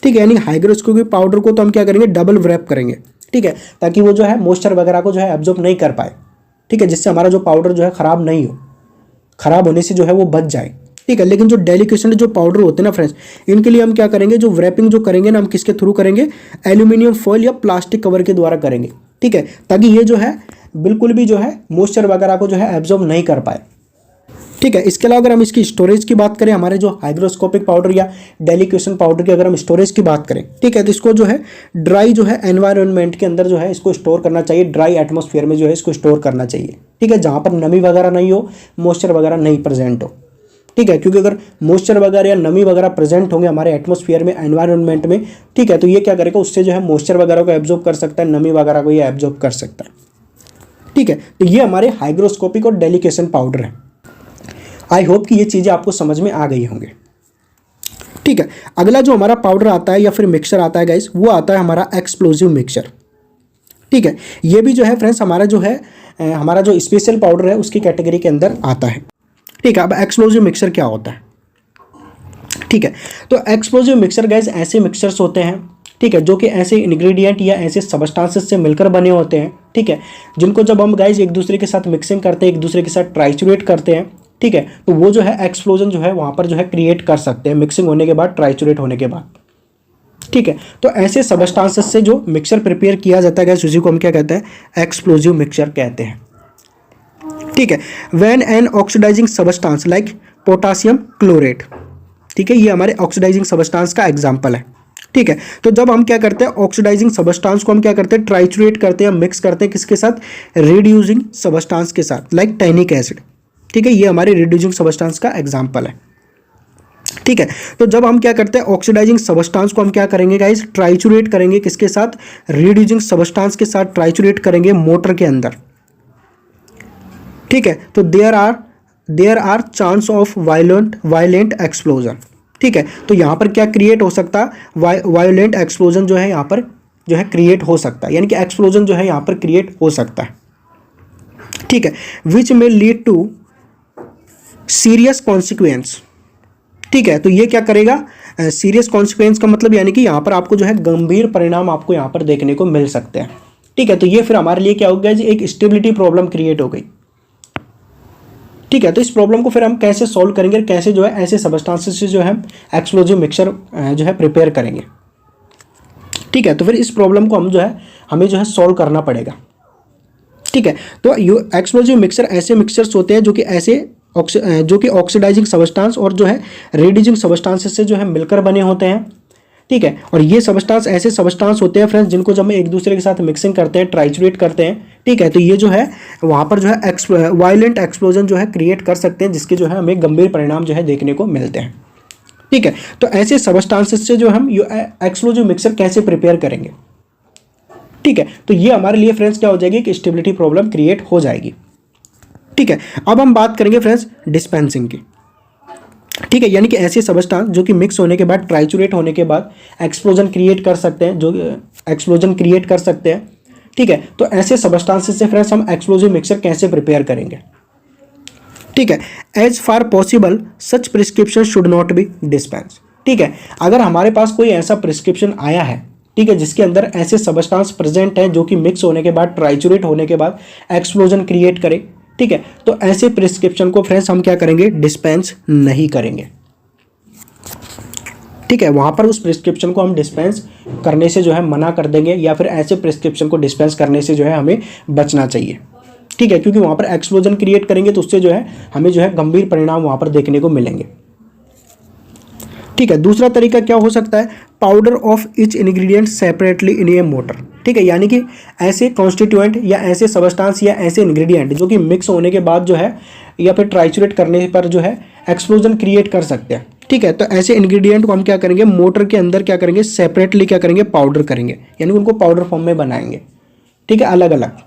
ठीक है, यानी हाइग्रोस्कोपिक पाउडर को तो हम क्या करेंगे, डबल व्रैप करेंगे, ठीक है, ताकि वो जो है मॉइस्चर वगैरह को जो है एब्जॉर्ब नहीं कर पाए, ठीक है, जिससे हमारा जो पाउडर जो है खराब नहीं हो, खराब होने से जो है वो बच जाए, ठीक है। लेकिन जो डेलिकेशन जो पाउडर होते हैं ना फ्रेंड्स, इनके लिए हम क्या करेंगे, जो व्रैपिंग जो करेंगे ना, हम किसके थ्रू करेंगे, एल्यूमिनियम फॉइल या प्लास्टिक कवर के द्वारा करेंगे, ठीक है, ताकि ये जो है बिल्कुल भी जो है मॉइस्चर वगैरह को जो है एब्जॉर्ब नहीं कर पाए, ठीक है। इसके अलावा अगर हम इसकी स्टोरेज की बात करें, हमारे जो हाइग्रोस्कोपिक पाउडर या डेलिकेशन पाउडर की अगर हम स्टोरेज की बात करें, ठीक है, तो इसको जो है ड्राई जो है एनवायरनमेंट के अंदर जो है इसको स्टोर करना चाहिए, ड्राई एटमॉस्फेयर में जो है इसको स्टोर करना चाहिए, ठीक है, जहाँ पर नमी वगैरह नहीं हो, मॉइस्चर वगैरह नहीं प्रेजेंट हो, ठीक है, क्योंकि अगर मॉइस्चर वगैरह या नमी वगैरह प्रेजेंट होंगे हमारे एटमॉस्फेयर में, एनवायरनमेंट में, ठीक है, तो ये क्या करेगा, उससे जो है मॉइस्चर वगैरह को एब्जॉर्ब कर सकता है, नमी वगैरह को ये एब्जॉर्ब कर सकता है, ठीक है। तो ये हमारे हाइग्रोस्कोपिक और डेलिकेशन पाउडर है। आई होप कि ये चीज़ें आपको समझ में आ गई होंगे, ठीक है। अगला जो हमारा पाउडर आता है या फिर मिक्सचर आता है गाइस, वो आता है हमारा एक्सप्लोजिव मिक्सचर, ठीक है। ये भी जो है फ्रेंड्स हमारा जो है हमारा जो स्पेशल पाउडर है उसकी कैटेगरी के अंदर आता है, ठीक है। अब एक्सप्लोजिव मिक्सचर क्या होता है, ठीक है, तो एक्सप्लोजिव मिक्सचर गाइस ऐसे मिक्सचर्स होते हैं, ठीक है, जो कि ऐसे इंग्रेडिएंट या ऐसे सबस्टांसेस से मिलकर बने होते हैं, ठीक है, जिनको जब हम गाइस एक दूसरे के साथ मिक्सिंग करते हैं, एक दूसरे के साथ ट्राइचुरेट करते हैं, ठीक है, तो वो जो है एक्सप्लोजन जो है वहाँ पर जो है क्रिएट कर सकते हैं, मिक्सिंग होने के बाद, ट्राइचुरेट होने के बाद, ठीक है। तो ऐसे सबस्टांसेस से जो मिक्सचर प्रिपेयर किया जाता है गाइस, उसी को हम क्या कहते हैं, एक्सप्लोजिव मिक्सचर कहते हैं, ठीक है। When an oxidizing substance like potassium chlorate, ठीक है, ये हमारे ऑक्सीडाइजिंग सबस्टांस का एग्जाम्पल है, ठीक है। तो जब हम क्या करते हैं, ऑक्सीडाइजिंग सबस्टांस को हम क्या करते हैं, ट्राइचुरेट करते हैं, मिक्स करते हैं किसके साथ, रिड्यूसिंग सबस्टांस के साथ, लाइक टैनिक एसिड, ठीक है, ये हमारे रिड्यूसिंग सबस्टांस का एग्जाम्पल है, ठीक है। तो जब हम क्या करते हैं, ऑक्सीडाइजिंग सबस्टांस को हम क्या करेंगे गाइस, ट्राइचुरेट करेंगे किसके साथ, रिड्यूसिंग सबस्टांस के साथ ट्राइचुरेट करेंगे मोटर के अंदर, ठीक है। तो there are chance of violent explosion, ठीक है। तो यहाँ पर क्या क्रिएट हो सकता है, वायलेंट एक्सप्लोजन जो है यहाँ पर जो है क्रिएट हो सकता है, यानी कि एक्सप्लोजन जो है यहाँ पर क्रिएट हो सकता है, ठीक है, विच में लीड टू सीरियस कॉन्सिक्वेंस, ठीक है। तो ये क्या करेगा, सीरियस कॉन्सिक्वेंस का मतलब यानी कि यहाँ पर आपको जो है गंभीर परिणाम आपको यहाँ पर देखने को मिल सकते हैं, ठीक है। तो ये फिर हमारे लिए क्या हो गया जी, एक स्टेबिलिटी प्रॉब्लम क्रिएट हो गई, ठीक है। तो इस प्रॉब्लम को फिर हम कैसे सॉल्व करेंगे, कैसे जो है ऐसे सबस्टांसेस से जो है एक्सप्लोजिव मिक्सचर जो है प्रिपेयर करेंगे, ठीक है। तो फिर इस प्रॉब्लम को हम जो है हमें जो है सॉल्व करना पड़ेगा, ठीक है। तो एक्सप्लोजिव मिक्सचर ऐसे मिक्सचर्स होते हैं जो कि ऑक्सीडाइजिंग सबस्टांस और जो है रेड्यूसिंग सबस्टांसेस से जो है मिलकर बने होते हैं, ठीक है। और ये सबस्टांस ऐसे सबस्टांस होते हैं फ्रेंड्स जिनको जब हम एक दूसरे के साथ मिक्सिंग करते हैं, ट्राइचुरेट करते हैं, ठीक है, तो ये जो है वहाँ पर जो है वायलेंट एक्सप्लोजन जो है क्रिएट कर सकते हैं, जिसके जो है हमें गंभीर परिणाम जो है देखने को मिलते हैं, ठीक है। तो ऐसे सबस्टांसेस से जो हम एक्सप्लोजिव मिक्सचर कैसे प्रिपेयर करेंगे, ठीक है। तो ये हमारे लिए फ्रेंड्स क्या हो जाएगी कि स्टेबिलिटी प्रॉब्लम क्रिएट हो जाएगी, ठीक है। अब हम बात करेंगे फ्रेंड्स डिस्पेंसिंग की, ठीक है, यानी कि ऐसे सबस्टांस जो कि मिक्स होने के बाद ट्राइचुरेट होने के बाद एक्सप्लोजन क्रिएट कर सकते हैं, जो एक्सप्लोजन क्रिएट कर सकते हैं। ठीक है, तो ऐसे सबस्टांसेस से फ्रेंड्स हम एक्सप्लोजिव मिक्सचर कैसे प्रिपेयर करेंगे। ठीक है, as far possible such prescription should not be dispense. ठीक है, अगर हमारे पास कोई ऐसा प्रिस्क्रिप्शन आया है, ठीक है, जिसके अंदर ऐसे सबस्टांस प्रेजेंट हैं जो कि मिक्स होने के बाद ट्राइचुरेट होने के बाद एक्सप्लोजन क्रिएट करे, ठीक है, तो ऐसे प्रिस्क्रिप्शन को फ्रेंड्स हम क्या करेंगे, डिस्पेंस नहीं करेंगे। ठीक है, वहां पर उस प्रिस्क्रिप्शन को हम डिस्पेंस करने से जो है मना कर देंगे, या फिर ऐसे प्रिस्क्रिप्शन को डिस्पेंस करने से जो है हमें बचना चाहिए। ठीक है, क्योंकि वहां पर एक्सप्लोजन क्रिएट करेंगे तो उससे जो है हमें जो है गंभीर परिणाम वहां पर देखने को मिलेंगे। ठीक है, दूसरा तरीका क्या हो सकता है, powder of each ingredient separately in a motor. ठीक है, यानी कि ऐसे कॉन्स्टिट्यूएंट या ऐसे सबस्टांस या ऐसे इंग्रेडिएंट जो कि मिक्स होने के बाद जो है या फिर ट्राइचुरेट करने पर जो है एक्सप्लोजन क्रिएट कर सकते हैं। ठीक है, तो ऐसे इंग्रेडिएंट को हम क्या करेंगे, मोटर के अंदर क्या करेंगे, सेपरेटली क्या करेंगे, पाउडर करेंगे, यानी उनको पाउडर फॉर्म में बनाएंगे। ठीक है, अलग अलग।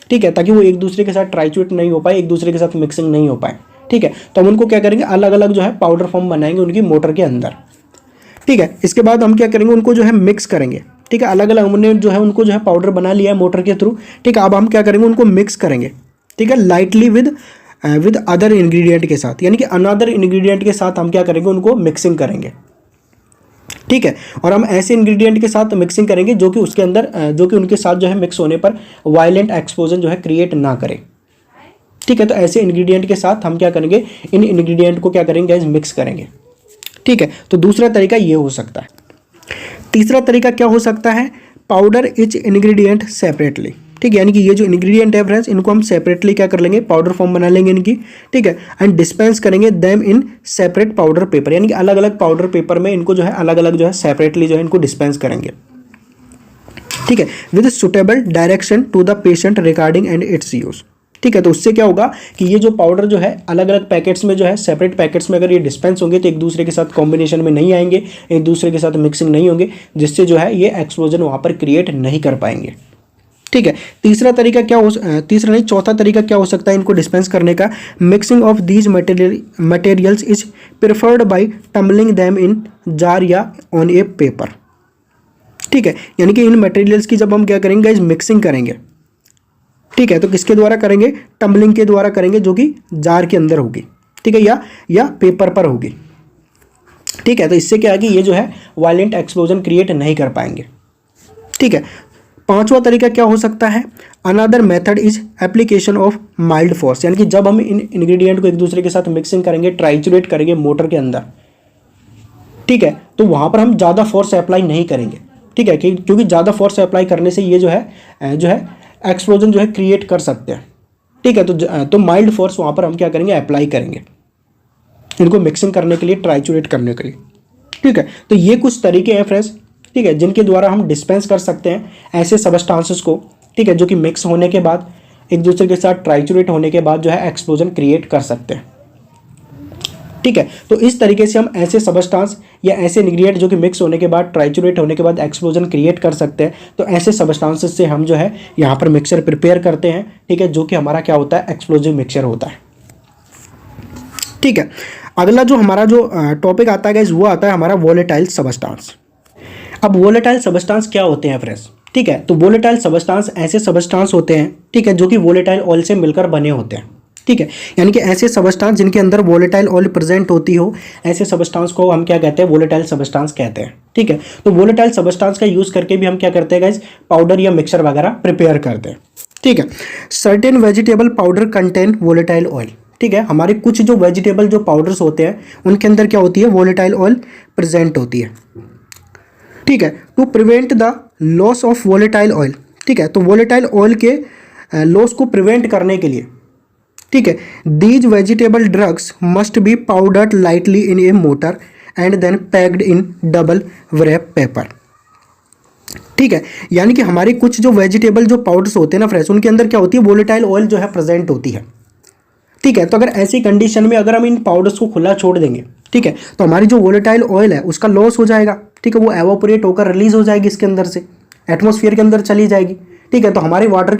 ठीक है, ताकि वो एक दूसरे के साथ ट्राइचुरेट नहीं हो पाए, एक दूसरे के साथ मिक्सिंग नहीं हो पाए। ठीक है, तो हम उनको क्या करेंगे, अलग अलग जो है पाउडर फॉर्म बनाएंगे उनकी मोटर के अंदर। ठीक है, इसके बाद हम क्या करेंगे, उनको जो है मिक्स करेंगे। ठीक है, अलग अलग हमने जो है उनको जो है पाउडर बना लिया है मोटर के थ्रू। ठीक है, अब हम क्या करेंगे, उनको मिक्स करेंगे। ठीक है, लाइटली विद अदर इंग्रेडिएंट के साथ, यानी कि अनदर इंग्रेडिएंट के साथ हम क्या करेंगे, उनको मिक्सिंग करेंगे। ठीक है, और हम ऐसे इंग्रेडिएंट के साथ मिक्सिंग करेंगे जो कि उसके अंदर जो कि उनके साथ जो है मिक्स होने पर वायलेंट एक्सप्लोजन जो है क्रिएट ना करे। ठीक है, तो ऐसे इंग्रेडिएंट के साथ हम क्या करेंगे, इन इंग्रेडिएंट को क्या करेंगे, मिक्स करेंगे। ठीक है, तो दूसरा तरीका ये हो सकता है। तीसरा तरीका क्या हो सकता है, पाउडर ईच इंग्रेडिएंट सेपरेटली। ठीक है, यानी कि ये जो इंग्रेडिएंट है फ्रेंड्स, इनको हम सेपरेटली क्या कर लेंगे, पाउडर फॉर्म बना लेंगे इनकी। ठीक है, एंड डिस्पेंस करेंगे them in separate powder paper, यानी कि अलग अलग पाउडर पेपर में इनको जो है अलग अलग जो है सेपरेटली जो है इनको डिस्पेंस करेंगे। ठीक है, with suitable direction to the patient regarding and its use. ठीक है, तो उससे क्या होगा कि ये जो पाउडर जो है अलग अलग पैकेट्स में जो है सेपरेट पैकेट्स में अगर ये डिस्पेंस होंगे तो एक दूसरे के साथ कॉम्बिनेशन में नहीं आएंगे, एक दूसरे के साथ मिक्सिंग नहीं होंगे, जिससे जो है ये एक्सप्लोजन वहाँ पर क्रिएट नहीं कर पाएंगे। ठीक है, चौथा तरीका क्या हो सकता है इनको डिस्पेंस करने का, mixing of these materials is preferred bye tumbling them in jar या ऑन ए पेपर। ठीक है, यानी कि इन मटेरियल्स की जब हम क्या करेंगे, मिक्सिंग करेंगे। ठीक है, तो किसके द्वारा करेंगे, टम्बलिंग के द्वारा करेंगे, जो कि जार के अंदर होगी। ठीक है, या पेपर पर होगी। ठीक है, तो इससे क्या है कि ये जो है वायलेंट एक्सप्लोजन क्रिएट नहीं कर पाएंगे। ठीक है, पांचवा तरीका क्या हो सकता है, another method is application of mild force, यानी कि जब हम इन इंग्रेडिएंट को एक दूसरे के साथ मिक्सिंग करेंगे, ट्राइचुरेट करेंगे मोटर के अंदर। ठीक है, तो वहां पर हम ज़्यादा फोर्स अप्लाई नहीं करेंगे। ठीक है, क्योंकि ज़्यादा फोर्स अप्लाई करने से ये जो है एक्सप्लोजन जो है क्रिएट कर सकते हैं। ठीक है, तो माइल्ड फोर्स वहाँ पर हम क्या करेंगे, अप्लाई करेंगे इनको मिक्सिंग करने के लिए, ट्राइचुरेट करने के लिए। ठीक है, तो ये कुछ तरीके हैं फ्रेंड्स, ठीक है, जिनके द्वारा हम डिस्पेंस कर सकते हैं ऐसे सबस्टांसेस को। ठीक है, जो कि मिक्स होने के बाद एक दूसरे के साथ ट्राइचुरेट होने के बाद जो है एक्सप्लोजन क्रिएट कर सकते हैं। ठीक है, तो इस तरीके से हम ऐसे सबस्टांस या ऐसे इंग्रेडिएंट जो कि मिक्स होने के बाद ट्राइचुरेट होने के बाद एक्सप्लोजन क्रिएट कर सकते हैं, तो ऐसे सबस्टांसेस से हम जो है यहाँ पर मिक्सचर प्रिपेयर करते हैं। ठीक है, जो कि हमारा क्या होता है, एक्सप्लोजिव मिक्सचर होता है। ठीक है, अगला जो हमारा जो टॉपिक आता है गाइस, वो आता है हमारा वोलेटाइल सबस्टांस। अब वोलेटाइल सबस्टांस क्या होते हैं फ्रेंड्स। ठीक है, तो वोलेटाइल सबस्टांस ऐसे सबस्टांस होते हैं, ठीक है, जो कि वोलेटाइल ऑयल से मिलकर बने होते हैं। ठीक है, यानी कि ऐसे सबस्टांस जिनके अंदर वोलेटाइल ऑयल प्रेजेंट होती हो, ऐसे सबस्टांस को हम क्या कहते हैं, वोलेटाइल सबस्टांस कहते हैं। ठीक है, तो वोलेटाइल सबस्टांस का यूज करके भी हम क्या करते हैं गाइस, पाउडर या मिक्सचर वगैरह प्रिपेयर करते हैं। ठीक है, certain vegetable powder contain volatile oil. ठीक है, हमारे कुछ जो वेजिटेबल जो पाउडर्स होते हैं उनके अंदर क्या होती है, वोलेटाइल ऑयल प्रेजेंट होती है। ठीक है, to prevent the loss of volatile oil. ठीक है, तो वोलेटाइल ऑयल के लॉस को प्रिवेंट करने के लिए, ठीक है, these vegetable drugs must be powdered lightly in a mortar and then packed in double wrap paper. ठीक है, यानी कि हमारे कुछ जो वेजिटेबल जो पाउडर्स होते हैं ना फ्रेंड्स, उनके अंदर क्या होती है, वोलेटाइल ऑयल जो है प्रेजेंट होती है। ठीक है, तो अगर ऐसी कंडीशन में अगर हम इन पाउडर्स को खुला छोड़ देंगे, ठीक है, तो हमारी जो वोलेटाइल ऑयल है उसका लॉस हो जाएगा। ठीक है, वो एवापोरेट होकर रिलीज हो जाएगी इसके अंदर से, एटमॉस्फेयर के अंदर चली जाएगी। ठीक है, तो हमारे पाउडर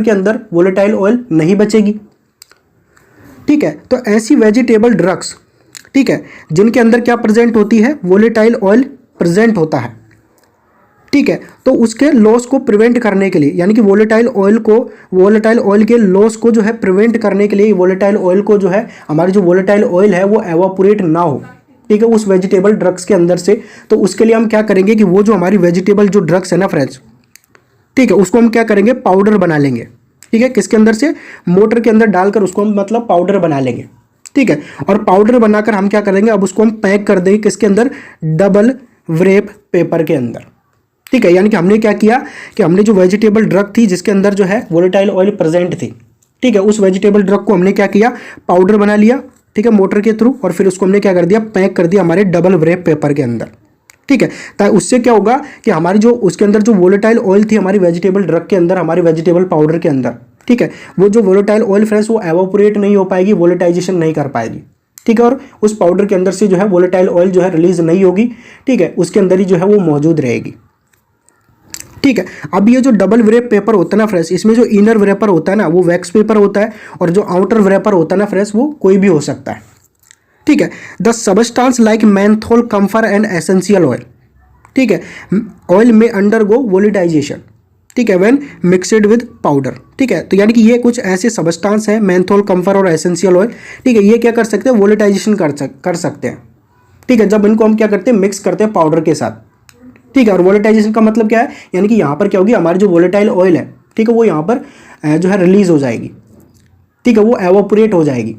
के अंदर वोलेटाइल ऑयल नहीं बचेगी। ठीक है, तो ऐसी वेजिटेबल ड्रग्स ठीक है, जिनके अंदर क्या प्रेजेंट होती है, वोलेटाइल ऑयल प्रेजेंट होता है। ठीक है, तो उसके लॉस को प्रिवेंट करने के लिए, यानी कि वोलेटाइल ऑयल के लॉस को जो है प्रिवेंट करने के लिए, वोलेटाइल ऑयल को जो है, हमारी जो वोलेटाइल ऑयल है वो एवापोरेट ना हो, ठीक है, उस वेजिटेबल ड्रग्स के अंदर से। तो उसके लिए हम क्या करेंगे कि वो जो हमारी वेजिटेबल जो ड्रग्स है ना फ्रेंड्स, ठीक है, उसको हम क्या करेंगे, पाउडर बना लेंगे। ठीक है, किसके अंदर से, मोटर के अंदर डालकर उसको हम मतलब पाउडर बना लेंगे। ठीक है, और पाउडर बनाकर हम क्या करेंगे, अब उसको हम पैक कर देंगे किसके अंदर, डबल व्रेप पेपर के अंदर। ठीक है, यानी कि हमने क्या किया कि हमने जो वेजिटेबल ड्रग थी जिसके अंदर जो है वोलेटाइल ऑयल प्रेजेंट थी, ठीक है, उस वेजिटेबल ड्रग को हमने क्या किया, पाउडर बना लिया, ठीक है, मोटर के थ्रू, और फिर उसको हमने क्या कर दिया, पैक कर दिया हमारे डबल व्रेप पेपर के अंदर। ठीक है, ताकि उससे क्या होगा कि हमारी जो उसके अंदर जो वोलेटाइल ऑयल थी हमारी वेजिटेबल ड्रग के अंदर, हमारी वेजिटेबल पाउडर के अंदर, ठीक है, वो जो वोलेटाइल ऑयल फ्रेंड्स वो एवापोरेट नहीं हो पाएगी, वोलेटाइजेशन नहीं कर पाएगी। ठीक है, और उस पाउडर के अंदर से जो है वोलेटाइल ऑयल जो है रिलीज नहीं होगी। ठीक है, उसके अंदर ही जो है वो मौजूद रहेगी। ठीक है, अब ये जो डबल व्रेप पेपर होता है ना फ्रेंड्स, इसमें जो इनर व्रेपर होता है ना वो वैक्स पेपर होता है, और जो आउटर व्रेपर होता है ना फ्रेंड्स वो कोई भी हो सकता है। ठीक है, the substance like menthol, camphor and essential oil, ठीक है, ऑयल में अंडरगो वोलेटाइजेशन, ठीक है, व्हेन मिक्सड विद पाउडर। ठीक है, तो यानी कि ये कुछ ऐसे सबस्टांस हैं, मेंथोल, कम्फर और एसेंशियल ऑयल, ठीक है, ये क्या कर सकते हैं, वोलेटाइजेशन कर सकते हैं। ठीक है, जब इनको हम क्या करते हैं, मिक्स करते हैं पाउडर के साथ। ठीक है, और वोलेटाइजेशन का मतलब क्या है, यानी कि यहाँ पर क्या होगी, हमारी जो वोलेटाइल ऑयल है, ठीक है, वो यहाँ पर जो है रिलीज हो जाएगी। ठीक है, वो एवापोरेट हो जाएगी।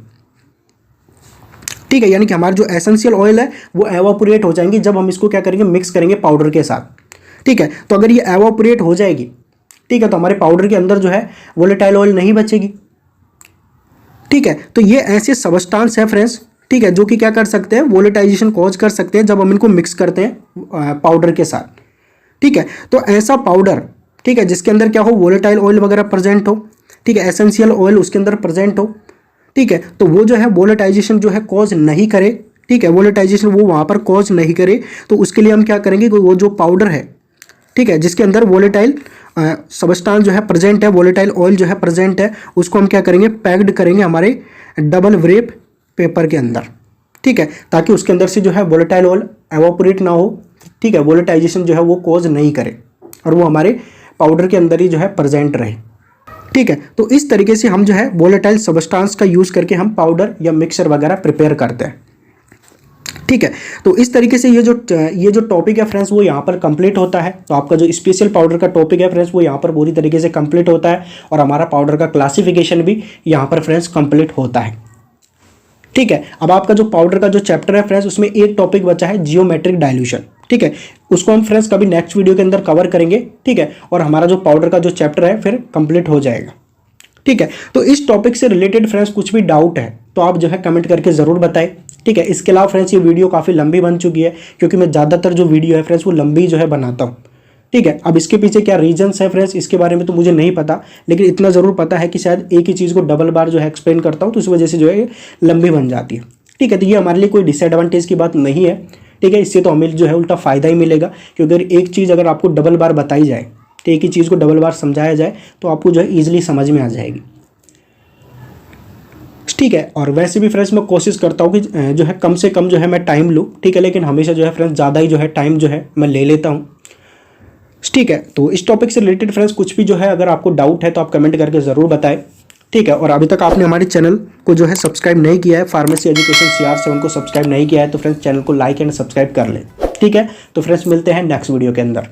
ठीक है, यानी कि हमारा जो एसेंशियल ऑयल है वो एवापोरेट हो जाएंगी जब हम इसको क्या करेंगे, मिक्स करेंगे पाउडर के साथ। ठीक है, तो अगर ये एवापोरेट हो जाएगी, ठीक है, तो हमारे पाउडर के अंदर जो है वोलेटाइल ऑयल नहीं बचेगी। ठीक है, तो ये ऐसे सबस्टांस है फ्रेंड्स, ठीक है, जो कि क्या कर सकते हैं, वोलेटाइजेशन कॉज कर सकते हैं जब हम इनको मिक्स करते हैं पाउडर के साथ। ठीक है, तो ऐसा पाउडर, ठीक है, जिसके अंदर क्या हो, वोलेटाइल ऑयल वगैरह प्रेजेंट हो, ठीक है, एसेंशियल ऑयल उसके अंदर प्रेजेंट हो, ठीक है, तो वो जो है वोलेटाइजेशन जो है कॉज नहीं करे। ठीक है, वोलेटाइजेशन वो वहाँ पर कॉज नहीं करे, तो उसके लिए हम क्या करेंगे कि वो जो पाउडर है, ठीक है, जिसके अंदर वोलेटाइल सबस्टांस जो है प्रेजेंट है, वोलेटाइल ऑयल जो है प्रेजेंट है, उसको हम क्या करेंगे, पैक्ड करेंगे हमारे डबल व्रेप पेपर के अंदर। ठीक है, ताकि उसके अंदर से जो है वोलेटाइल ऑयल एवापोरेट ना हो। ठीक है, वोलेटाइजेशन जो है वो कॉज नहीं करे, और वो हमारे पाउडर के अंदर ही जो है प्रेजेंट रहे। ठीक है, तो इस तरीके से हम जो है वोलेटाइल सबस्टांस का यूज़ करके हम पाउडर या मिक्सर वगैरह प्रिपेयर करते हैं। ठीक है, तो इस तरीके से ये जो टॉपिक है फ्रेंड्स वो यहाँ पर कंप्लीट होता है। तो आपका जो स्पेशल पाउडर का टॉपिक है फ्रेंड्स वो यहाँ पर पूरी तरीके से कंप्लीट होता है, और हमारा पाउडर का क्लासिफिकेशन भी यहाँ पर फ्रेंड्स कंप्लीट होता है। ठीक है, अब आपका जो पाउडर का जो चैप्टर है फ्रेंड्स उसमें एक टॉपिक बचा है, जियोमेट्रिक डाइल्यूशन। ठीक है, उसको हम फ्रेंड्स कभी नेक्स्ट वीडियो के अंदर कवर करेंगे। ठीक है, और हमारा जो पाउडर का जो चैप्टर है फिर कंप्लीट हो जाएगा। ठीक है, तो इस टॉपिक से रिलेटेड फ्रेंड्स कुछ भी डाउट है तो आप जो है कमेंट करके ज़रूर बताएं। ठीक है, इसके अलावा फ्रेंड्स ये वीडियो काफ़ी लंबी बन चुकी है, क्योंकि मैं ज़्यादातर जो वीडियो है फ्रेंड्स वो लंबी जो है बनाता हूँ। ठीक है, अब इसके पीछे क्या रीजंस है फ्रेंड्स इसके बारे में तो मुझे नहीं पता, लेकिन इतना ज़रूर पता है कि शायद एक ही चीज़ को डबल बार जो है एक्सप्लेन करता हूँ, तो इस वजह से जो है लंबी बन जाती है। ठीक है, तो ये हमारे लिए कोई डिसएडवांटेज की बात नहीं है। ठीक है, इससे तो हमें जो है उल्टा फ़ायदा ही मिलेगा, क्योंकि अगर एक चीज़ अगर आपको डबल बार बताई जाए, तो एक ही चीज़ को डबल बार समझाया जाए तो आपको जो है ईजिली समझ में आ जाएगी। ठीक है, और वैसे भी फ्रेंड्स मैं कोशिश करता हूँ कि जो है कम से कम जो है मैं टाइम लूँ। ठीक है, लेकिन हमेशा जो है फ्रेंड्स ज़्यादा ही जो है टाइम जो है मैं ले लेता हूँ। ठीक है, तो इस टॉपिक से रिलेटेड फ्रेंड्स कुछ भी जो है अगर आपको डाउट है तो आप कमेंट करके ज़रूर बताएं। ठीक है, और अभी तक आपने हमारे चैनल को जो है सब्सक्राइब नहीं किया है, फार्मेसी एजुकेशन CR7 को सब्सक्राइब नहीं किया है, तो फ्रेंड्स चैनल को लाइक एंड सब्सक्राइब कर लें। ठीक है, तो फ्रेंड्स मिलते हैं नेक्स्ट वीडियो के अंदर।